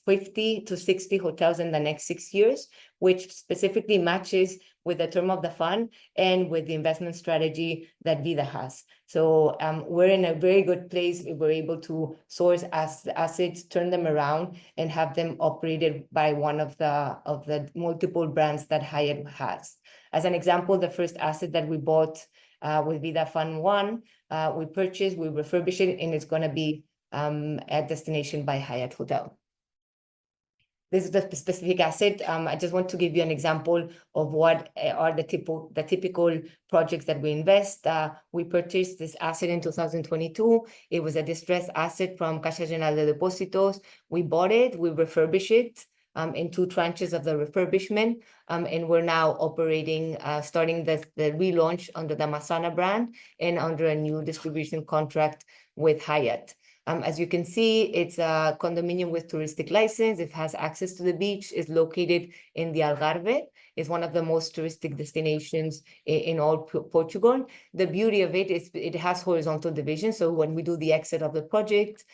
50 to 60 hotels in the next 6 years, which specifically matches with the term of the fund and with the investment strategy that Vida has. So we're in a very good place if we're able to source assets, turn them around, and have them operated by one of the multiple brands that Hyatt has. As an example, the first asset that we bought with Vida Fund 1, we purchased, we refurbished it, and it's going to be at destination by Hyatt Hotel. This is the specific asset. I just want to give you an example of what are the typical projects that we invest. We purchased this asset in 2022. It was a distressed asset from Caixa General de Depósitos. We bought it, we refurbished it in 2 tranches of the refurbishment, and we're now operating, starting the relaunch under the Masana brand and under a new distribution contract with Hyatt. As you can see, it's a condominium with touristic license. It has access to the beach. It's located in the Algarve. It's one of the most touristic destinations in all Portugal. The beauty of it is it has horizontal division. So when we do the exit of the project,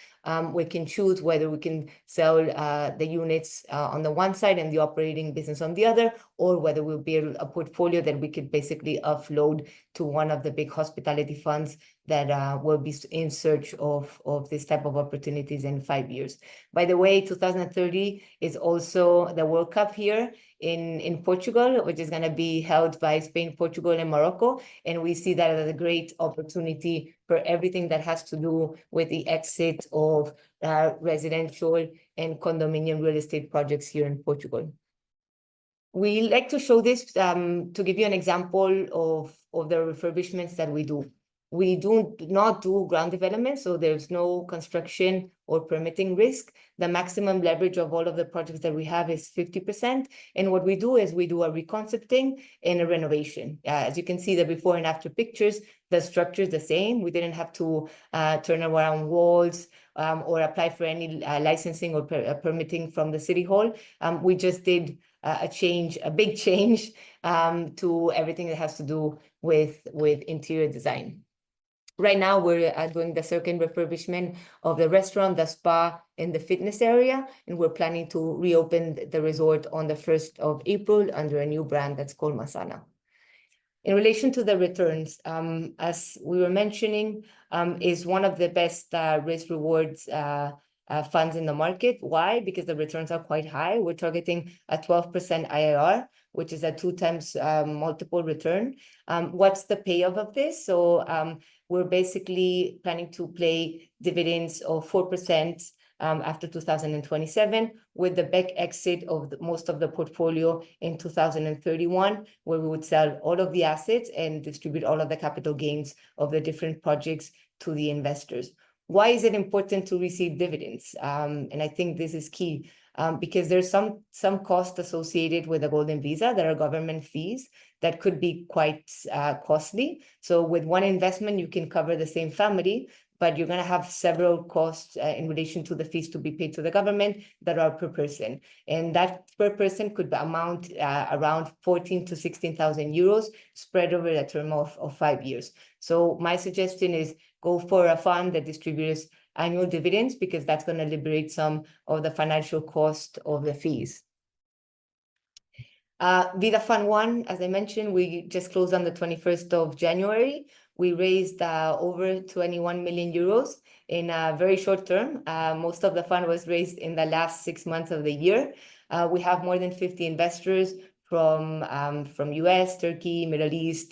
we can choose whether we can sell the units on the one side and the operating business on the other, or whether we'll build a portfolio that we could basically offload to one of the big hospitality funds that will be in search of this type of opportunities in 5 years. By the way, 2030 is also the World Cup here in Portugal, which is going to be held by Spain, Portugal, and Morocco. And we see that as a great opportunity for everything that has to do with the exit of residential and condominium real estate projects here in Portugal. We like to show this to give you an example of the refurbishments that we do. We do not do ground development, so there's no construction or permitting risk. The maximum leverage of all of the projects that we have is 50%. And what we do is we do a reconcepting and a renovation. As you can see, the before and after pictures, the structure is the same. We didn't have to turn around walls or apply for any licensing or permitting from the City Hall. We just did a big change to everything that has to do with interior design. Right now, we're doing the second refurbishment of the restaurant, the spa, and the fitness area, and we're planning to reopen the resort on the 1st of April under a new brand that's called Masana. In relation to the returns, as we were mentioning, is one of the best risk rewards funds in the market. Why? Because the returns are quite high. We're targeting a 12% IRR, which is a 2 times multiple return. What's the payoff of this? So we're basically planning to pay dividends of 4% after 2027, with the back exit of most of the portfolio in 2031, where we would sell all of the assets and distribute all of the capital gains of the different projects to the investors. Why is it important to receive dividends? And I think this is key because there's some cost associated with the Golden Visa that are government fees that could be quite costly. So with one investment, you can cover the same family, but you're going to have several costs in relation to the fees to be paid to the government that are per person. And that per person could amount around 14,000 to 16,000 euros spread over a term of 5 years. So my suggestion is go for a fund that distributes annual dividends, because that's going to liberate some of the financial cost of the fees. Vida Fund 1, as I mentioned, we just closed on the 21st of January. We raised over 21 million euros in a very short term. Most of the fund was raised in the last 6 months of the year. We have more than 50 investors from US, Turkey, Middle East,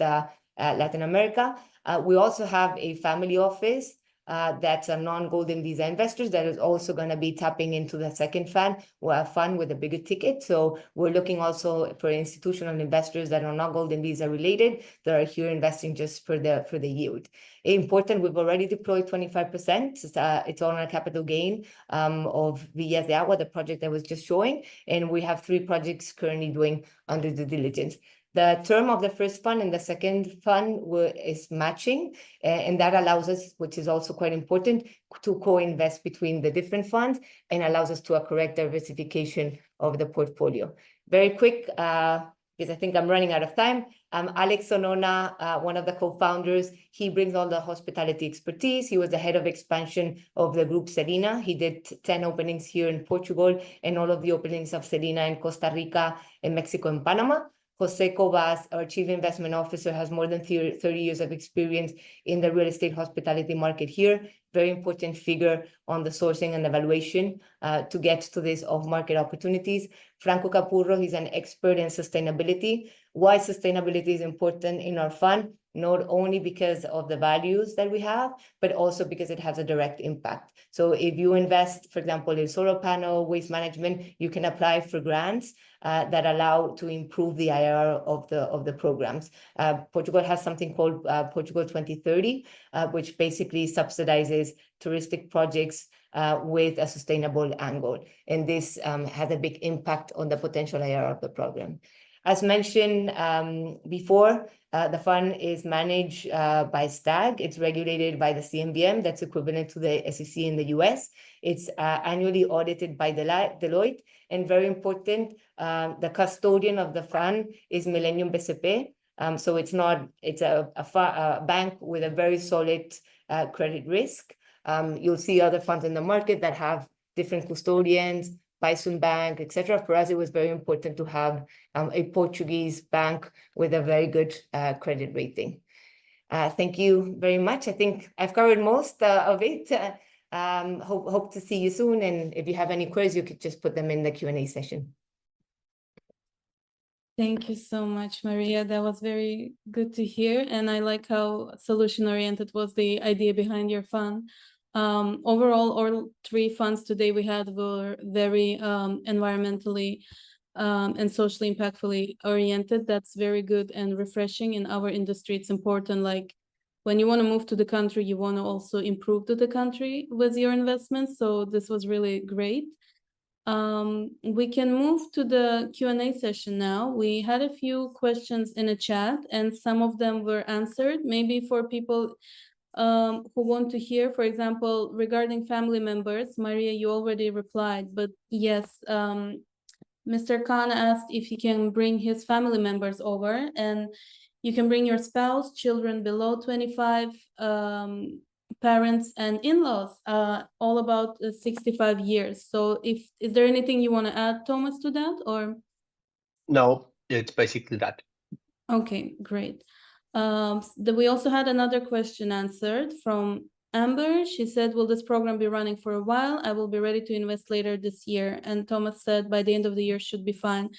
Latin America. We also have a family office that's a non-Golden Visa investors that is also going to be tapping into the second fund with a bigger ticket. So we're looking also for institutional investors that are not Golden Visa related, that are here investing just for the yield. Important, we've already deployed 25%. It's on a capital gain of Villas de Agua, the project I was just showing, and we have 3 projects currently doing under due diligence. The term of the first fund and the second fund is matching, and that allows us, which is also quite important, to co-invest between the different funds and allows us to a correct diversification of the portfolio. Very quick, because I think I'm running out of time. Alex Sonona, one of the co-founders, he brings all the hospitality expertise. He was the head of expansion of the group Serena. He did 10 openings here in Portugal and all of the openings of Serena in Costa Rica, in Mexico, and Panama. Jose Cobas, our Chief Investment Officer, has more than 30 years of experience in the real estate hospitality market here. Very important figure on the sourcing and evaluation to get to these off-market opportunities. Franco Capurro, he's an expert in sustainability. Why sustainability is important in our fund? not only because of the values that we have, but also because it has a direct impact. So if you invest, for example, in solar panel, waste management, you can apply for grants that allow to improve the IRR of the programs. Portugal has something called Portugal 2030, which basically subsidizes touristic projects with a sustainable angle. And this has a big impact on the potential IRR of the program. As mentioned before, the fund is managed by STAG. It's regulated by the CMBM, that's equivalent to the SEC in the US. It's annually audited by Deloitte. And very important, the custodian of the fund is Millennium BCP. So it's a bank with a very solid credit risk. You'll see other funds in the market that have different custodians, Bison Bank, etc. For us, it was very important to have a Portuguese bank with a very good credit rating. Thank you very much. I think I've covered most of it. Hope to see you soon. And if you have any queries, you could just put them in the Q&A session. Thank you so much, Maria. That was very good to hear. And I like how solution-oriented was the idea behind your fund. Overall, all three funds today we had were very environmentally and socially impactfully oriented. That's very good and refreshing. In our industry, it's important, like when you want to move to the country, you want to also improve to the country with your investments. So this was really great. We can move to the Q&A session now. We had a few questions in a chat and some of them were answered. Maybe for people who want to hear, for example, regarding family members, Maria, you already replied, but yes, Mr. Khan asked if he can bring his family members over, and you can bring your spouse, children below 25, parents and in-laws, all about 65 years. So is there anything you want to add, Thomas, to that, or? No, it's basically that. Okay, great. We also had another question answered from Amber. She said, will this program be running for a while? I will be ready to invest later this year. And Thomas said by the end of the year should be fine.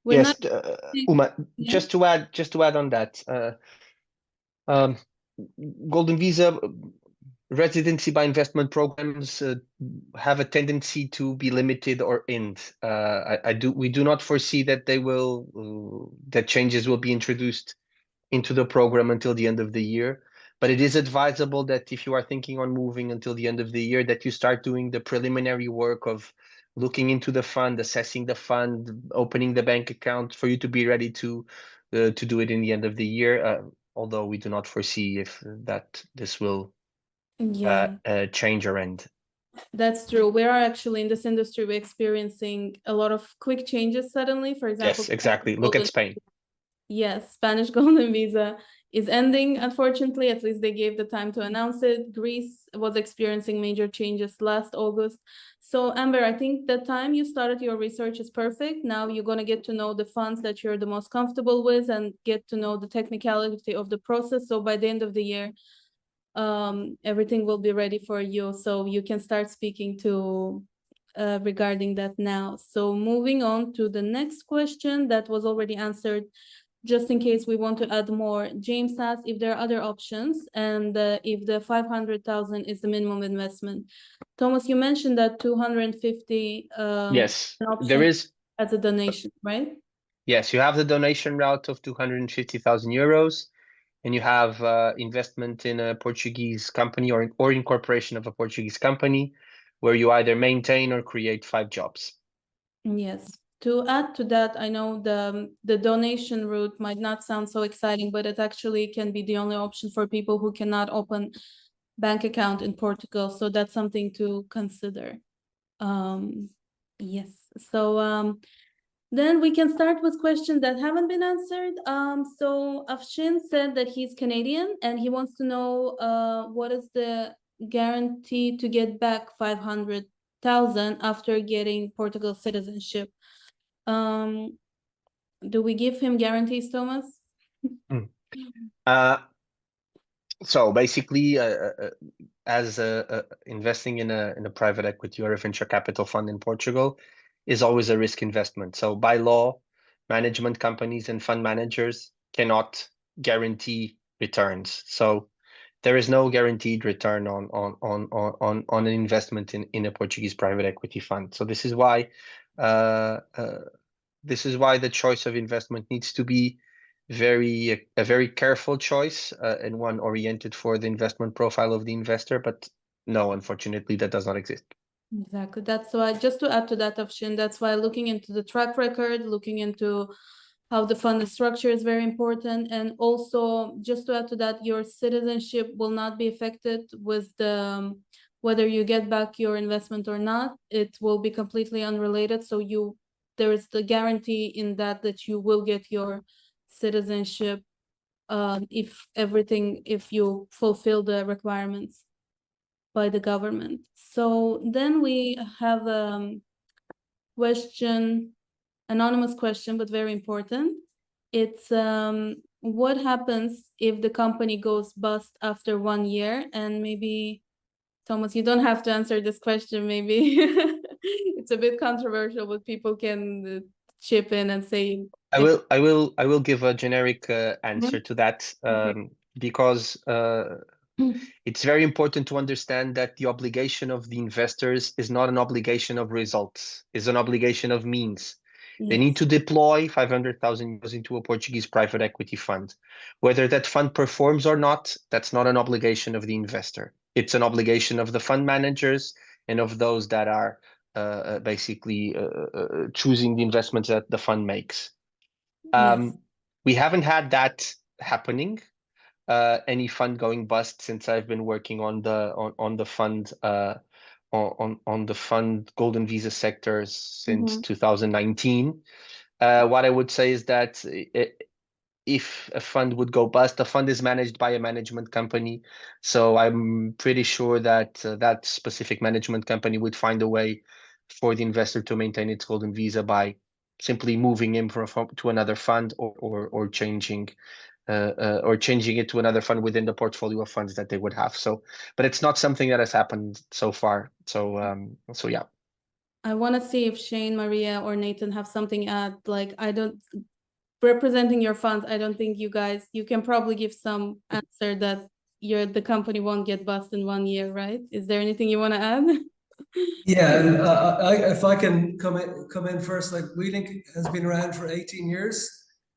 Yes, Uma, yeah. just to add on that, Golden Visa residency by investment programs have a tendency to be limited or end. We do not foresee that that changes will be introduced into the program until the end of the year. But it is advisable that if you are thinking on moving until the end of the year, that you start doing the preliminary work of looking into the fund, assessing the fund, opening the bank account for you to be ready to do it in the end of the year. Although we do not foresee if this will change or end. That's true. We are actually in this industry, we're experiencing a lot of quick changes suddenly. For example, yes, exactly. Look at Spain. Yes, Spanish Golden Visa is ending, unfortunately. At least they gave the time to announce it. Greece was experiencing major changes last August. So Amber, I think the time you started your research is perfect. Now you're going to get to know the funds that you're the most comfortable with and get to know the technicality of the process. So by the end of the year, everything will be ready for you. So you can start speaking to regarding that now. So moving on to the next question that was already answered. Just in case we want to add more, James asked if there are other options and if the 500,000 is the minimum investment. Thomas, you mentioned that 250. Yes, there is as a donation, right? Yes, you have the donation route of 250,000 euros, and you have investment in a Portuguese company or incorporation of a Portuguese company, where you either maintain or create 5 jobs. Yes. To add to that, I know the donation route might not sound so exciting, but it actually can be the only option for people who cannot open bank account in Portugal. So that's something to consider. Yes. So then we can start with questions that haven't been answered. So Afshin said that he's Canadian and he wants to know what is the guarantee to get back 500,000 after getting Portugal citizenship. Do we give him guarantees, Thomas? So basically, as investing in a private equity or a venture capital fund in Portugal is always a risk investment. So by law, management companies and fund managers cannot guarantee returns. So there is no guaranteed return on an investment in a Portuguese private equity fund. So this is why the choice of investment needs to be a very careful choice, and one oriented for the investment profile of the investor. But no, unfortunately, that does not exist. Exactly. That's why, just to add to that, Afshin, that's why looking into the track record, looking into how the fund is structured is very important. And also, just to add to that, your citizenship will not be affected with the whether you get back your investment or not. It will be completely unrelated. So there is the guarantee in that you will get your citizenship if you fulfill the requirements by the government. So then we have a question, anonymous question, but very important. It's what happens if the company goes bust after 1 year? And maybe, Thomas, you don't have to answer this question. Maybe it's a bit controversial, but people can chip in and say. I will give a generic answer to that, because it's very important to understand that the obligation of the investors is not an obligation of results, it's an obligation of means. They need to deploy 500,000 euros into a Portuguese private equity fund. Whether that fund performs or not, that's not an obligation of the investor. It's an obligation of the fund managers and of those that are basically choosing the investments that the fund makes. We haven't had that happening, any fund going bust since I've been working on the fund on the fund Golden Visa sectors since 2019. What I would say is that if a fund would go bust, the fund is managed by a management company. So I'm pretty sure that that specific management company would find a way for the investor to maintain its Golden Visa by simply moving him to another fund or changing it to another fund within the portfolio of funds that they would have. So, but it's not something that has happened so far. So yeah. I want to see if Shane, Maria, or Nathan have something at, like, representing your funds, I don't think you can probably give some answer that the company won't get bust in 1 year, right? Is there anything you want to add? Yeah, if I can come in first, like WeLink has been around for 18 years,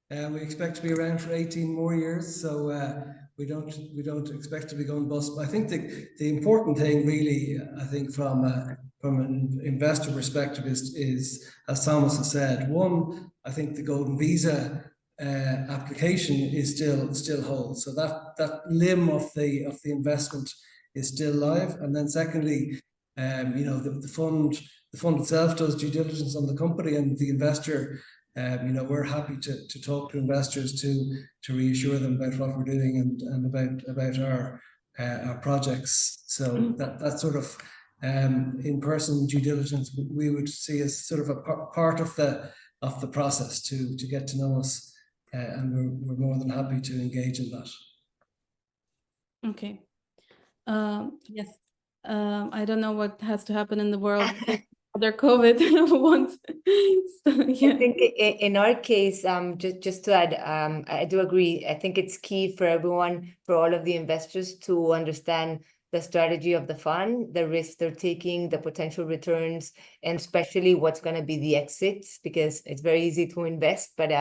and we expect to be around for 18 more years. So we don't expect to be going bust. But I think the important thing, really, I think from an investor perspective is, as Thomas has said, one, I think the Golden Visa application is still holds. So that limb of the investment is still live. And then secondly, the fund itself does due diligence on the company, and the investor, we're happy to talk to investors to reassure them about what we're doing and about our projects. So that sort of in-person due diligence we would see as sort of a part of the process to get to know us, and we're more than happy to engage in that. Okay. Yes. I don't know what has to happen in the world other COVID once. So, yeah. I think in our case, just to add, I do agree. I think it's key for everyone, for all of the investors, to understand the strategy of the fund, the risks they're taking, the potential returns, and especially what's going to be the exits, because it's very easy to invest, but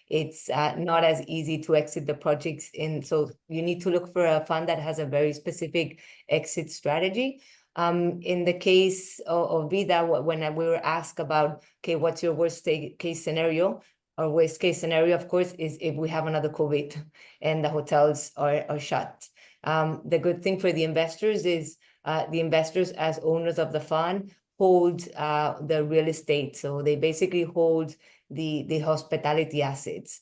it's not as easy to exit the projects in. So you need to look for a fund that has a very specific exit strategy. In the case of Vida, when we were asked about, okay, what's your worst case scenario? Our worst case scenario, of course, is if we have another COVID and the hotels are shut. The good thing for the investors is the investors, as owners of the fund, hold the real estate. So they basically hold the hospitality assets.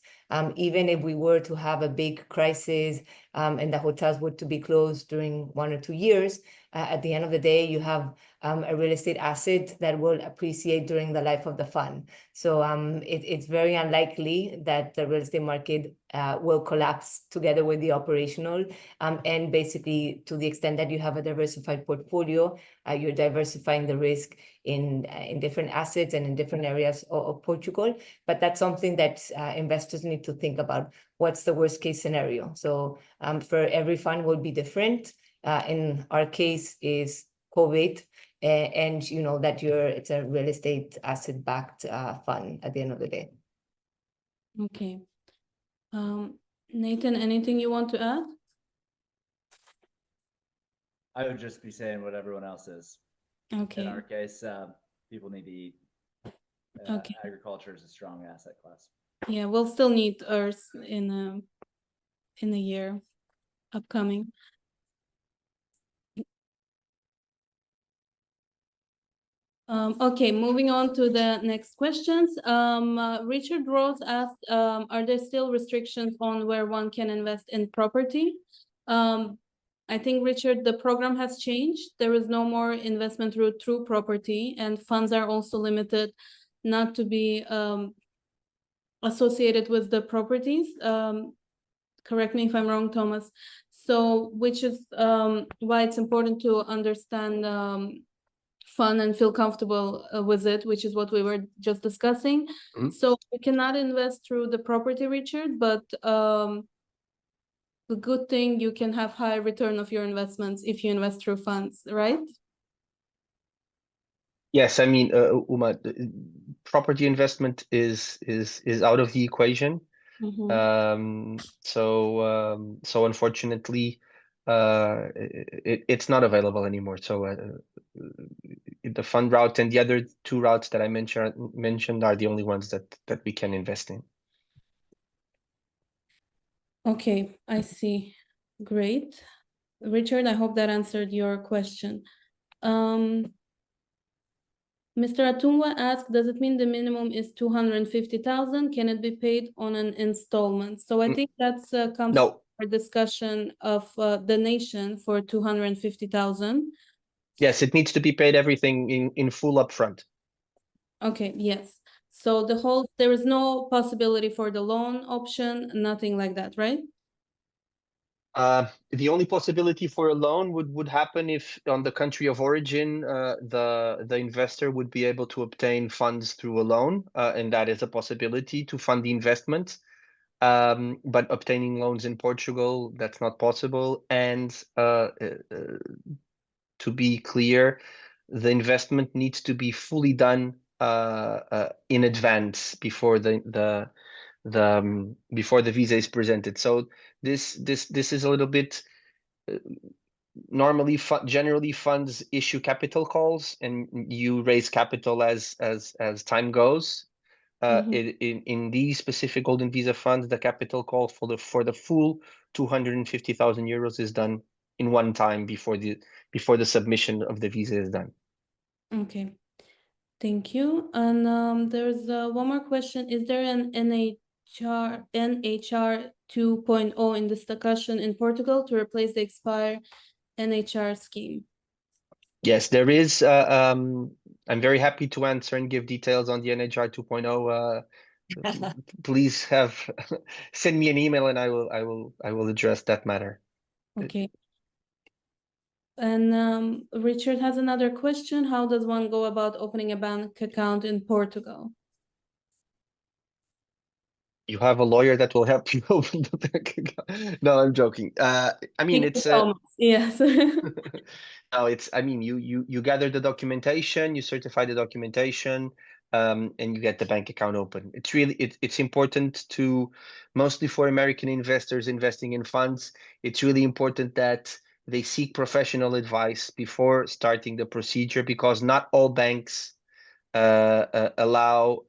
Even if we were to have a big crisis and the hotels were to be closed during 1 or 2 years, at the end of the day, you have a real estate asset that will appreciate during the life of the fund. So it's very unlikely that the real estate market will collapse together with the operational. And basically, to the extent that you have a diversified portfolio, you're diversifying the risk in different assets and in different areas of Portugal. But that's something that investors need to think about. What's the worst case scenario? So for every fund will be different. In our case is COVID, and you know that it's a real estate asset backed fund at the end of the day. Okay. Nathan, anything you want to add? I would just be saying what everyone else is. Okay. In our case, people need to eat. Okay. Agriculture is a strong asset class. Yeah, we'll still need Earth in a year upcoming. Okay, moving on to the next questions. Richard Rose asked, are there still restrictions on where one can invest in property? I think, Richard, the program has changed. There is no more investment route through property, and funds are also limited not to be associated with the properties. Correct me if I'm wrong, Thomas. So, which is why it's important to understand fun and feel comfortable with it, which is what we were just discussing. So we cannot invest through the property, Richard, but the good thing, you can have high return of your investments if you invest through funds, right? Yes, I mean, Uma, property investment is out of the equation. So unfortunately, it's not available anymore. So the fund route and the other two routes that I mentioned are the only ones that we can invest in. Okay, I see. Great. Richard, I hope that answered your question. Mr. Atunwa asked, does it mean the minimum is 250,000? Can it be paid on an installment? So I think that's comes to our discussion of the nation for 250,000. Yes, it needs to be paid everything in full upfront. Okay, yes. So there is no possibility for the loan option, nothing like that, right? The only possibility for a loan would happen if on the country of origin, the investor would be able to obtain funds through a loan, and that is a possibility to fund the investment. But obtaining loans in Portugal, that's not possible. And to be clear, the investment needs to be fully done in advance before the visa is presented. So this is a little bit normally generally funds issue capital calls, and you raise capital as time goes. In these specific Golden Visa funds, the capital call for the full 250,000 euros is done in one time before the submission of the visa is done. Okay, thank you. And there's one more question. Is there an NHR 2.0 in discussion in Portugal to replace the expired NHR scheme? Yes, there is. I'm very happy to answer and give details on the NHR 2.0. Please send me an email and I will address that matter. Okay. And Richard has another question. How does one go about opening a bank account in Portugal? You have a lawyer that will help you open the bank account. No, I'm joking. I mean, it's yes. No, I mean, you gather the documentation, you certify the documentation, and you get the bank account open. It's really it's important to, mostly for American investors investing in funds, it's really important that they seek professional advice before starting the procedure, because not all banks allow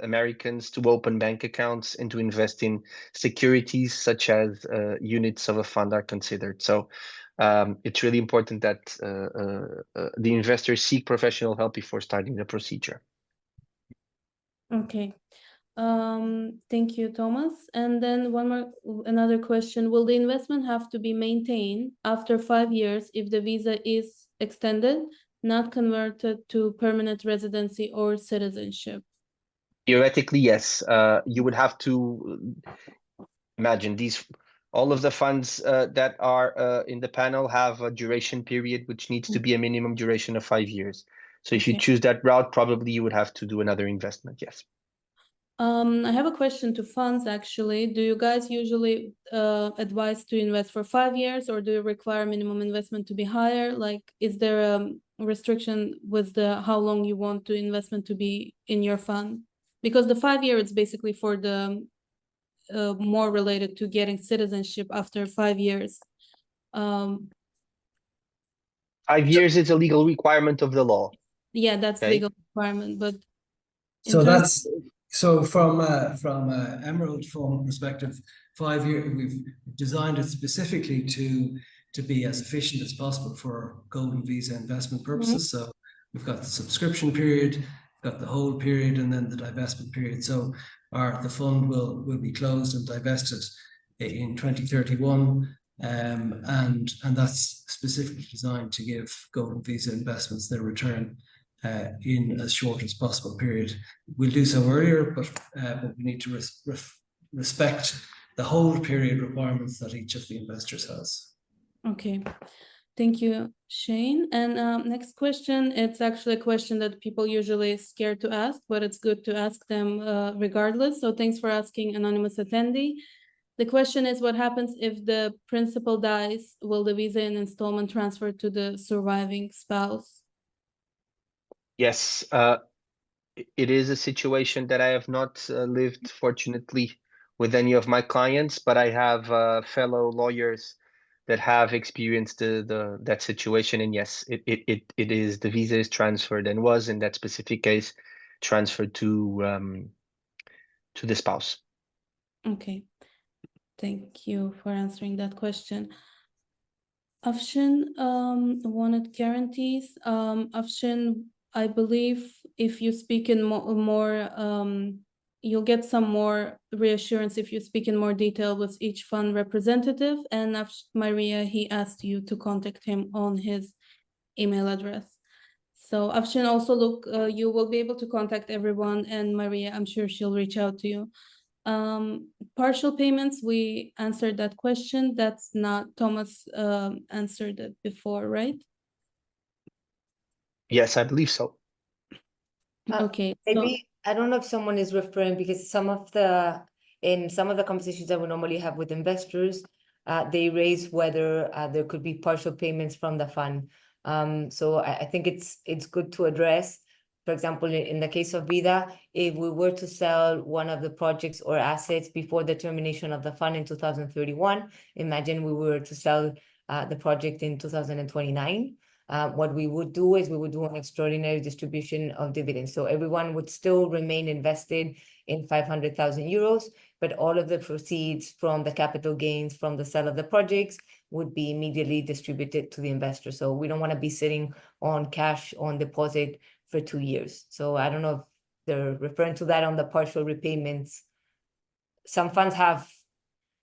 Americans to open bank accounts and to invest in securities such as units of a fund are considered. So it's really important that the investors seek professional help before starting the procedure. Okay. Thank you, Thomas. And then another question. Will the investment have to be maintained after 5 years if the visa is extended, not converted to permanent residency or citizenship? Theoretically, yes. You would have to, Imagine all of the funds that are in the panel have a duration period, which needs to be a minimum duration of 5 years. So if you Okay. choose that route, probably you would have to do another investment, yes. I have a question to funds actually. Do you guys usually advise to invest for 5 years, or do you require minimum investment to be higher? Like, is there a restriction with how long you want the investment to be in your fund? Because the 5 year is basically for the more related to getting citizenship after 5 years. 5 years is a legal requirement of the law. Yeah, that's Okay. legal requirement, but So that's from Emerald Fund perspective, 5 year, we've designed it specifically to be as efficient as possible for Golden Visa investment purposes. So we've got the subscription period, we've got the hold period, and then the divestment period. So the fund will be closed and divested in 2031. And that's specifically designed to give Golden Visa investments their return in as short as possible period. We'll do so earlier, but we need to respect the hold period requirements that each of the investors has. Okay, thank you, Shane. And next question, it's actually a question that people usually scared to ask, but it's good to ask them regardless. So thanks for asking, anonymous attendee. The question is, what happens if the principal dies? Will the visa and installment transfer to the surviving spouse? Yes, it is a situation that I have not lived, fortunately, with any of my clients, but I have fellow lawyers that have experienced that situation. And yes, it is, the visa is transferred, and was in that specific case transferred to the spouse. Okay, thank you for answering that question. Afshin wanted guarantees. Afshin, I believe if you speak in more you'll get some more reassurance if you speak in more detail with each fund representative. And Maria, he asked you to contact him on his email address. So Afshin, also look, you will be able to contact everyone, and Maria, I'm sure she'll reach out to you. Partial payments, we answered that question. That's not, Thomas answered it before, right? Yes, I believe so. Okay. Maybe I don't know if someone is referring, because in some of the conversations that we normally have with investors, they raise whether there could be partial payments from the fund. So I think it's good to address. For example, in the case of Vida, if we were to sell one of the projects or assets before the termination of the fund in 2031, imagine we were to sell the project in 2029. What we would do is we would do an extraordinary distribution of dividends. So everyone would still remain invested in 500,000 euros, but all of the proceeds from the capital gains from the sale of the projects would be immediately distributed to the investor. So we don't want to be sitting on cash on deposit for 2 years. So I don't know if they're referring to that on the partial repayments. Some funds have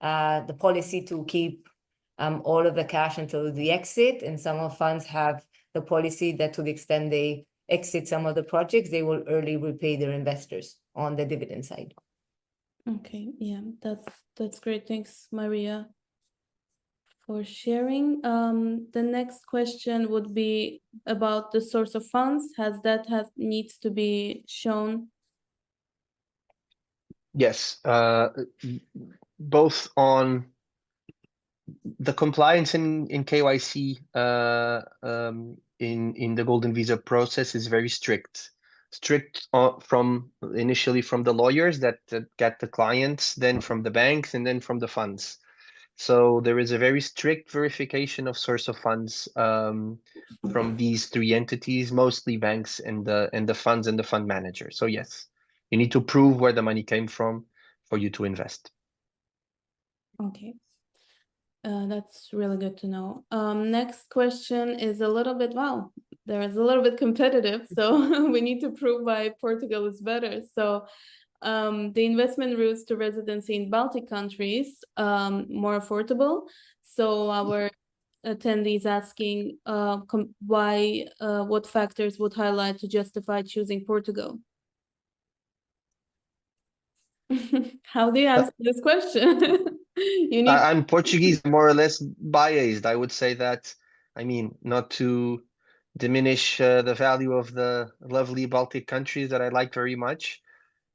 the policy to keep all of the cash until the exit, and some of funds have the policy that to the extent they exit some of the projects, they will early repay their investors on the dividend side. Okay, yeah, that's great. Thanks, Maria, for sharing. The next question would be about the source of funds. Needs to be shown? Yes, both on the compliance in KYC in the Golden Visa process is very strict. From initially from the lawyers that get the clients, then from the banks, and then from the funds. So there is a very strict verification of source of funds from these three entities, mostly banks and the funds and the fund manager. So yes, you need to prove where the money came from for you to invest. Okay. That's really good to know. Next question is a little bit, wow, there is a little bit competitive. So we need to prove why Portugal is better. So the investment routes to residency in Baltic countries, more affordable. So our attendees asking why, what factors would highlight to justify choosing Portugal? How do you answer this question? You need I'm Portuguese, more or less biased. I would say that, I mean, not to diminish the value of the lovely Baltic countries that I like very much.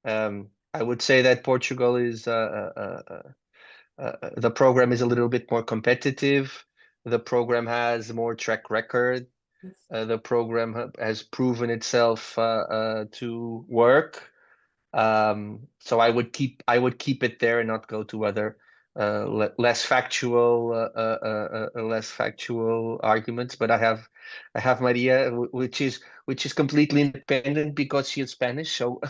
I would say that Portugal is the program is a little bit more competitive. The program has more track record. The program has proven itself to work. So I would keep it there and not go to other less factual arguments. But I have Maria, which is completely independent because she is Spanish. So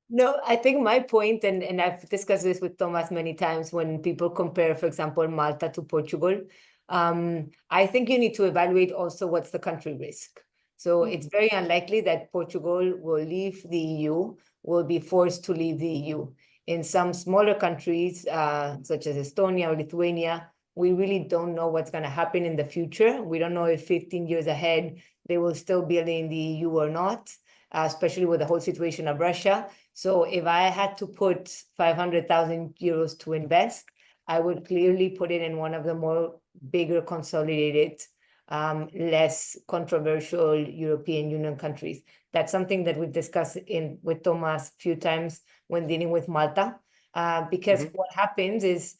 No, I think my point, and I've discussed this with Thomas many times when people compare, for example, Malta to Portugal. I think you need to evaluate also what's the country risk. So it's very unlikely that Portugal will leave the EU, will be forced to leave the EU. In some smaller countries, such as Estonia or Lithuania, we really don't know what's going to happen in the future. We don't know if 15 years ahead, they will still be in the EU or not, especially with the whole situation of Russia. So if I had to put 500,000 euros to invest, I would clearly put it in one of the more bigger consolidated, less controversial European Union countries. That's something that we've discussed with Thomas a few times when dealing with Malta, because what happens is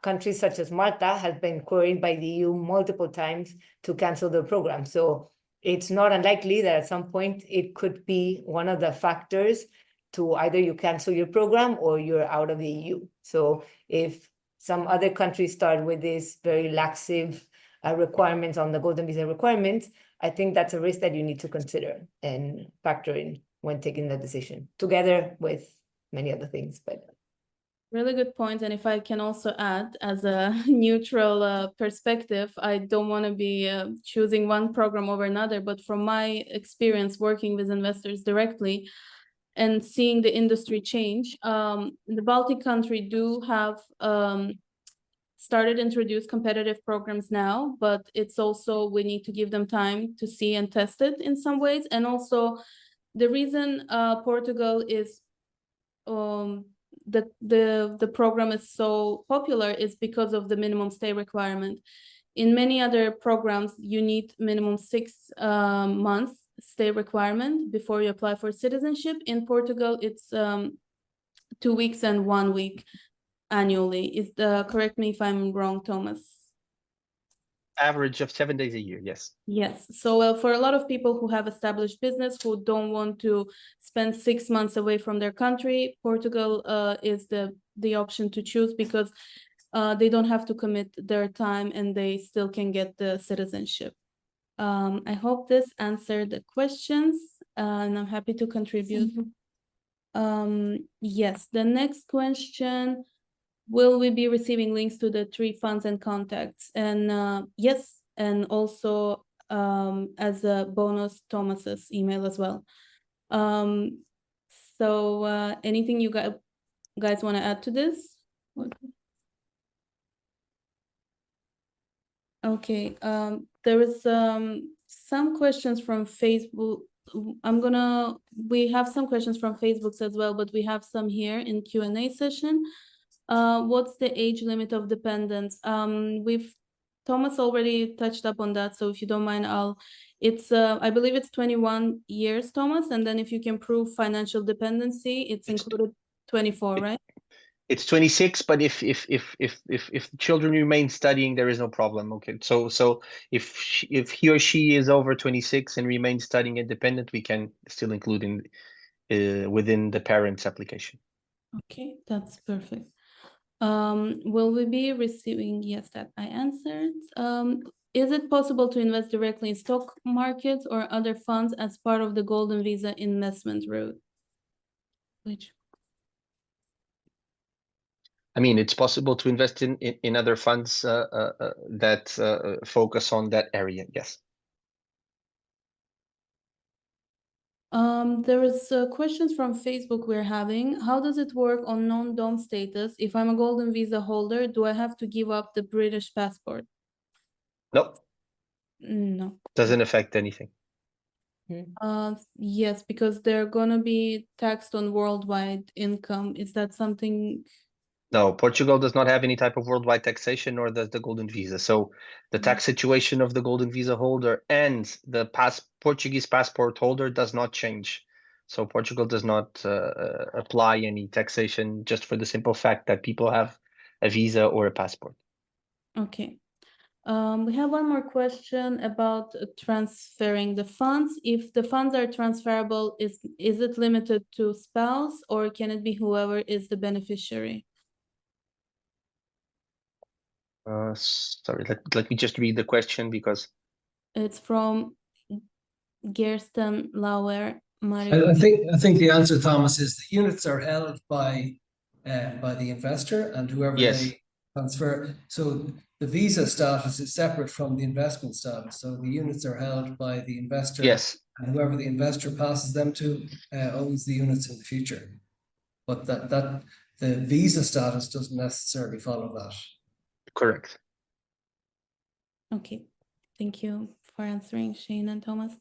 countries such as Malta have been queried by the EU multiple times to cancel their program. So it's not unlikely that at some point it could be one of the factors to either you cancel your program or you're out of the EU. So if some other countries start with these very laxive requirements on the Golden Visa requirements, I think that's a risk that you need to consider and factor in when taking the decision, together with many other things. But really good point. And if I can also add, as a neutral perspective, I don't want to be choosing one program over another, but from my experience working with investors directly and seeing the industry change, the Baltic country do have started introduce competitive programs now, but it's also, we need to give them time to see and test it in some ways. And also the reason Portugal is the program is so popular is because of the minimum stay requirement. In many other programs, you need minimum 6 months stay requirement before you apply for citizenship. In Portugal, it's 2 weeks and 1 week annually. Correct me if I'm wrong, Thomas. average of 7 days a year, yes. Yes. So for a lot of people who have established business, who don't want to spend 6 months away from their country, Portugal is the option to choose, because they don't have to commit their time and they still can get the citizenship. I hope this answered the questions, and I'm happy to contribute. Yes, the next question: will we be receiving links to the 3 funds and contacts? And yes, and also as a bonus, Thomas's email as well. So anything you guys want to add to this? Okay, there is some questions from Facebook. We have some questions from Facebook as well, but we have some here in Q&A session. What's the age limit of dependents? Thomas already touched up on that, so if you don't mind, I believe it's 21 years, Thomas, and then if you can prove financial dependency, it's included 24, right? It's 26, but if the children remain studying, there is no problem. Okay, so if he or she is over 26 and remains studying independent, we can still include within the parents' application. Okay, that's perfect. Will we be receiving? Yes, that I answered. Is it possible to invest directly in stock markets or other funds as part of the Golden Visa investment route? I mean, it's possible to invest in other funds that focus on that area. Yes. There is questions from Facebook we're having. How does it work on non-dom status? If I'm a Golden Visa holder, do I have to give up the British passport? No. No. Doesn't affect anything. Yes, because they're gonna be taxed on worldwide income. Is that something No, Portugal does not have any type of worldwide taxation, nor does the Golden Visa. So the tax situation of the Golden Visa holder and the Portuguese passport holder does not change. So Portugal does not apply any taxation just for the simple fact that people have a visa or a passport. Okay. We have one more question about transferring the funds. If the funds are transferable, is it limited to spouse, or can it be whoever is the beneficiary? Sorry, let me just read the question because It's from Gersten Lauer. I think the answer, Thomas, is the units are held by the investor and whoever yes, they transfer. So the visa status is separate from the investment status. So the units are held by the investor, yes, and whoever the investor passes them to owns the units in the future. But that the visa status doesn't necessarily follow that. correct. Okay, thank you for answering, Shane and Thomas.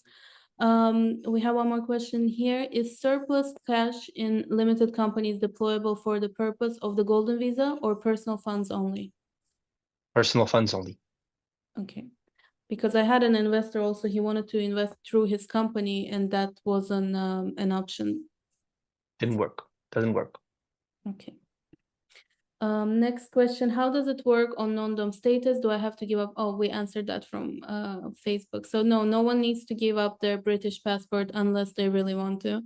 We have one more question here. Is surplus cash in limited companies deployable for the purpose of the Golden Visa or personal funds only? Personal funds only. Okay, because I had an investor also, he wanted to invest through his company and that was an option. Didn't work. Doesn't work. Okay. Next question, how does it work on non-dom status? Do I have to give up? Oh, we answered that from Facebook. So no one needs to give up their British passport unless they really want to.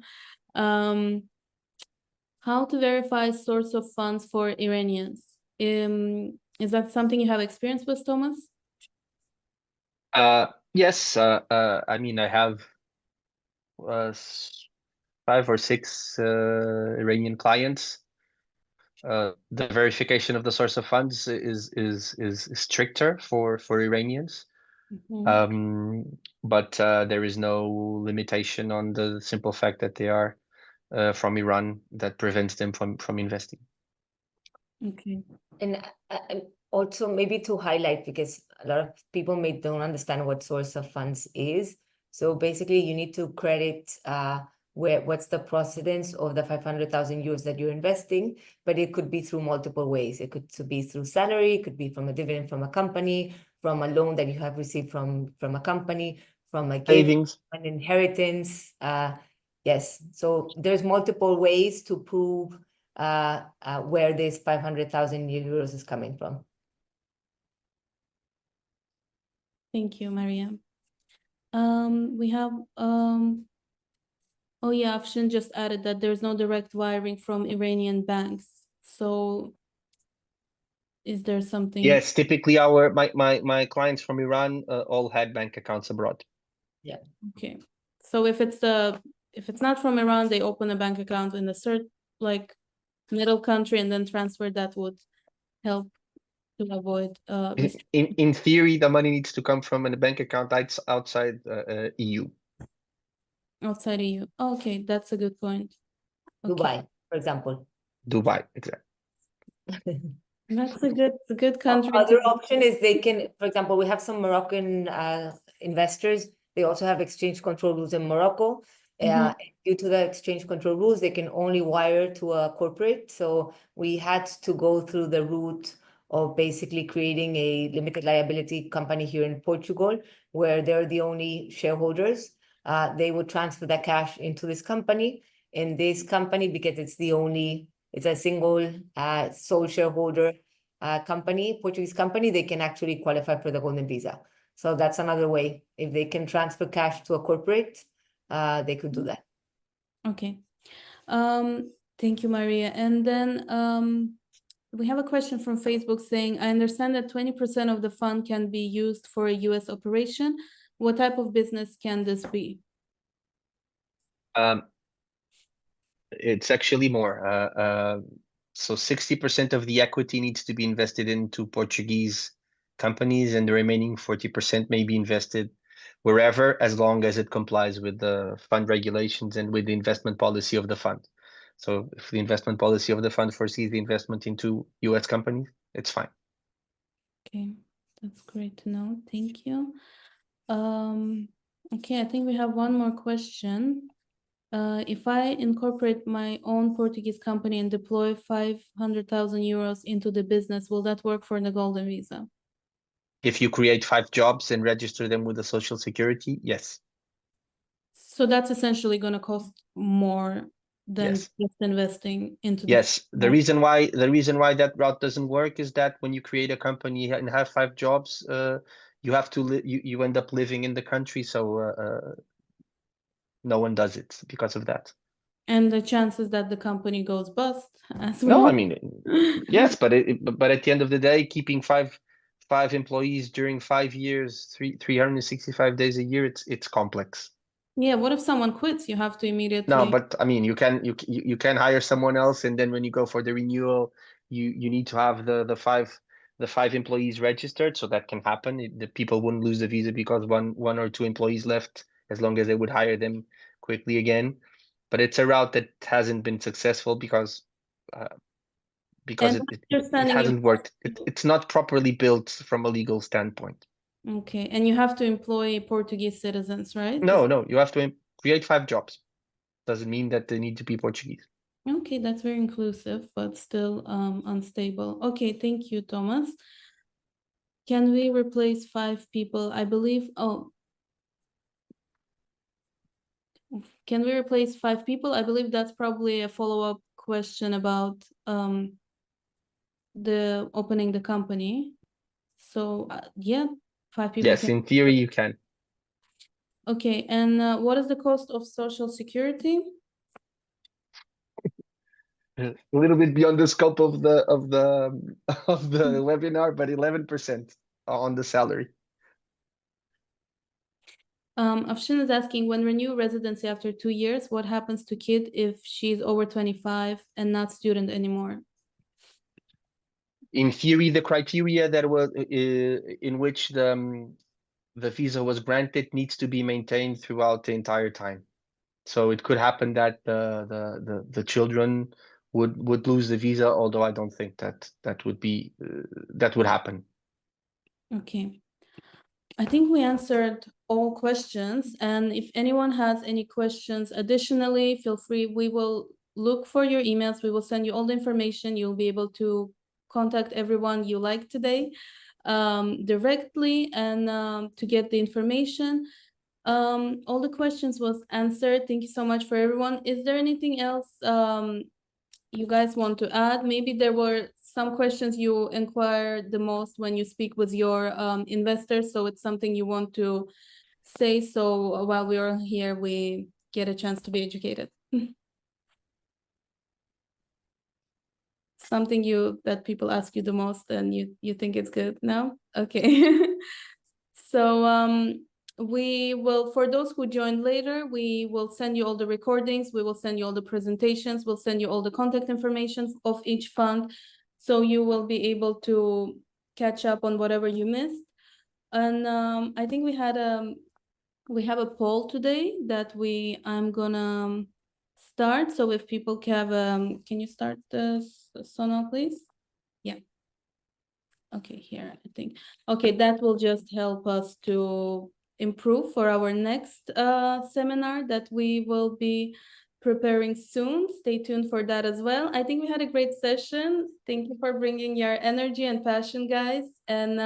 How to verify source of funds for Iranians? Is that something you have experience with, Thomas? Yes, I mean, I have 5 or 6 Iranian clients. The verification of the source of funds is stricter for Iranians. But there is no limitation on the simple fact that they are from Iran that prevents them from investing. Okay. And also maybe to highlight, because a lot of people don't understand what source of funds is. So basically you need to credit what's the precedence of the 500,000 euros that you're investing, but it could be through multiple ways. It could be through salary, it could be from a dividend from a company, from a loan that you have received from a company, from a gift, Savings. an inheritance. Yes, so there's multiple ways to prove where this 500,000 euros is coming from. Thank you, Maria. We have oh yeah, Afshin just added that there's no direct wiring from Iranian banks. So is there something? Yes, typically my clients from Iran all had bank accounts abroad. Yeah. Okay. So if it's not from Iran, they open a bank account in a certain like middle country and then transfer, that would help to avoid In theory, the money needs to come from a bank account outside EU. outside EU. Okay, that's a good point. Okay. Dubai, for example. Dubai, exactly. That's a good country. Other option is they can, for example, we have some Moroccan investors. They also have exchange control rules in Morocco. Due to the exchange control rules, they can only wire to a corporate. So we had to go through the route of basically creating a limited liability company here in Portugal, where they're the only shareholders. They would transfer the cash into this company. In this company, because it's a single sole shareholder company, Portuguese company, they can actually qualify for the Golden Visa. So that's another way. If they can transfer cash to a corporate, they could do that. Okay. Thank you, Maria. And then we have a question from Facebook saying, I understand that 20% of the fund can be used for a US operation. What type of business can this be? It's actually more. So 60% of the equity needs to be invested into Portuguese companies, and the remaining 40% may be invested wherever, as long as it complies with the fund regulations and with the investment policy of the fund. So if the investment policy of the fund foresees the investment into US companies, it's fine. Okay, that's great to know. Thank you. Okay, I think we have one more question. If I incorporate my own Portuguese company and deploy 500,000 euros into the business, will that work for the Golden Visa? If you create 5 jobs and register them with the Social Security, yes. So that's essentially going to cost more than Yes. just investing into the Yes, the reason why that route doesn't work is that when you create a company and have 5 jobs, you have to you end up living in the country, so no one does it because of that. And the chances that the company goes bust as No, well. I mean, yes, but at the end of the day, keeping five employees during 5 years, 365 days a year, it's complex. Yeah, what if someone quits? You have to immediately. No, but I mean, you can hire someone else, and then when you go for the renewal, you need to have the 5 employees registered, so that can happen. The people wouldn't lose the visa because one or 2 employees left, as long as they would hire them quickly again. But it's a route that hasn't been successful because And it understanding you- hasn't worked. It's not properly built from a legal standpoint. Okay, and you have to employ Portuguese citizens, right? No, you have to create 5 jobs. Doesn't mean that they need to be Portuguese. Okay, that's very inclusive, but still unstable. Okay, thank you, Thomas. Can we replace 5 people? I believe, can we replace 5 people? I believe that's probably a follow-up question about the opening the company. So yeah, 5 people. Yes, in theory you can. Okay, and what is the cost of Social Security? A little bit beyond the scope of the webinar, but 11% on the salary. Afshin is asking, when renew residency after 2 years, what happens to kid if she's over 25 and not student anymore? In theory, the criteria that was in which the visa was granted needs to be maintained throughout the entire time. So it could happen that the children would lose the visa, although I don't think that would happen. Okay. I think we answered all questions, and if anyone has any questions additionally, feel free. We will look for your emails. We will send you all the information. You'll be able to contact everyone you like today directly and to get the information. All the questions was answered. Thank you so much for everyone. Is there anything else you guys want to add? Maybe there were some questions you inquire the most when you speak with your investors, so it's something you want to say, so while we are here we get a chance to be educated. Something that people ask you the most and you think it's good? No? Okay. So we will, for those who joined later, we will send you all the recordings, we will send you all the presentations, we'll send you all the contact information of each fund, so you will be able to catch up on whatever you missed. And I think we have a poll today that I'm gonna start. So if people have, can you start this, Sonal, please? Yeah. Okay, here, I think. Okay, that will just help us to improve for our next seminar that we will be preparing soon. Stay tuned for that as well. I think we had a great session. Thank you for bringing your energy and passion, guys. And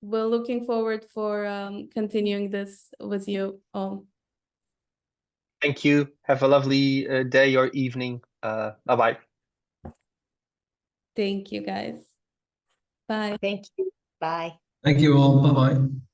we're looking forward for continuing this with you all. Thank you. Have a lovely day or evening. Bye-bye. Thank you, guys. Bye. Thank you. Bye. Thank you all. Bye-bye.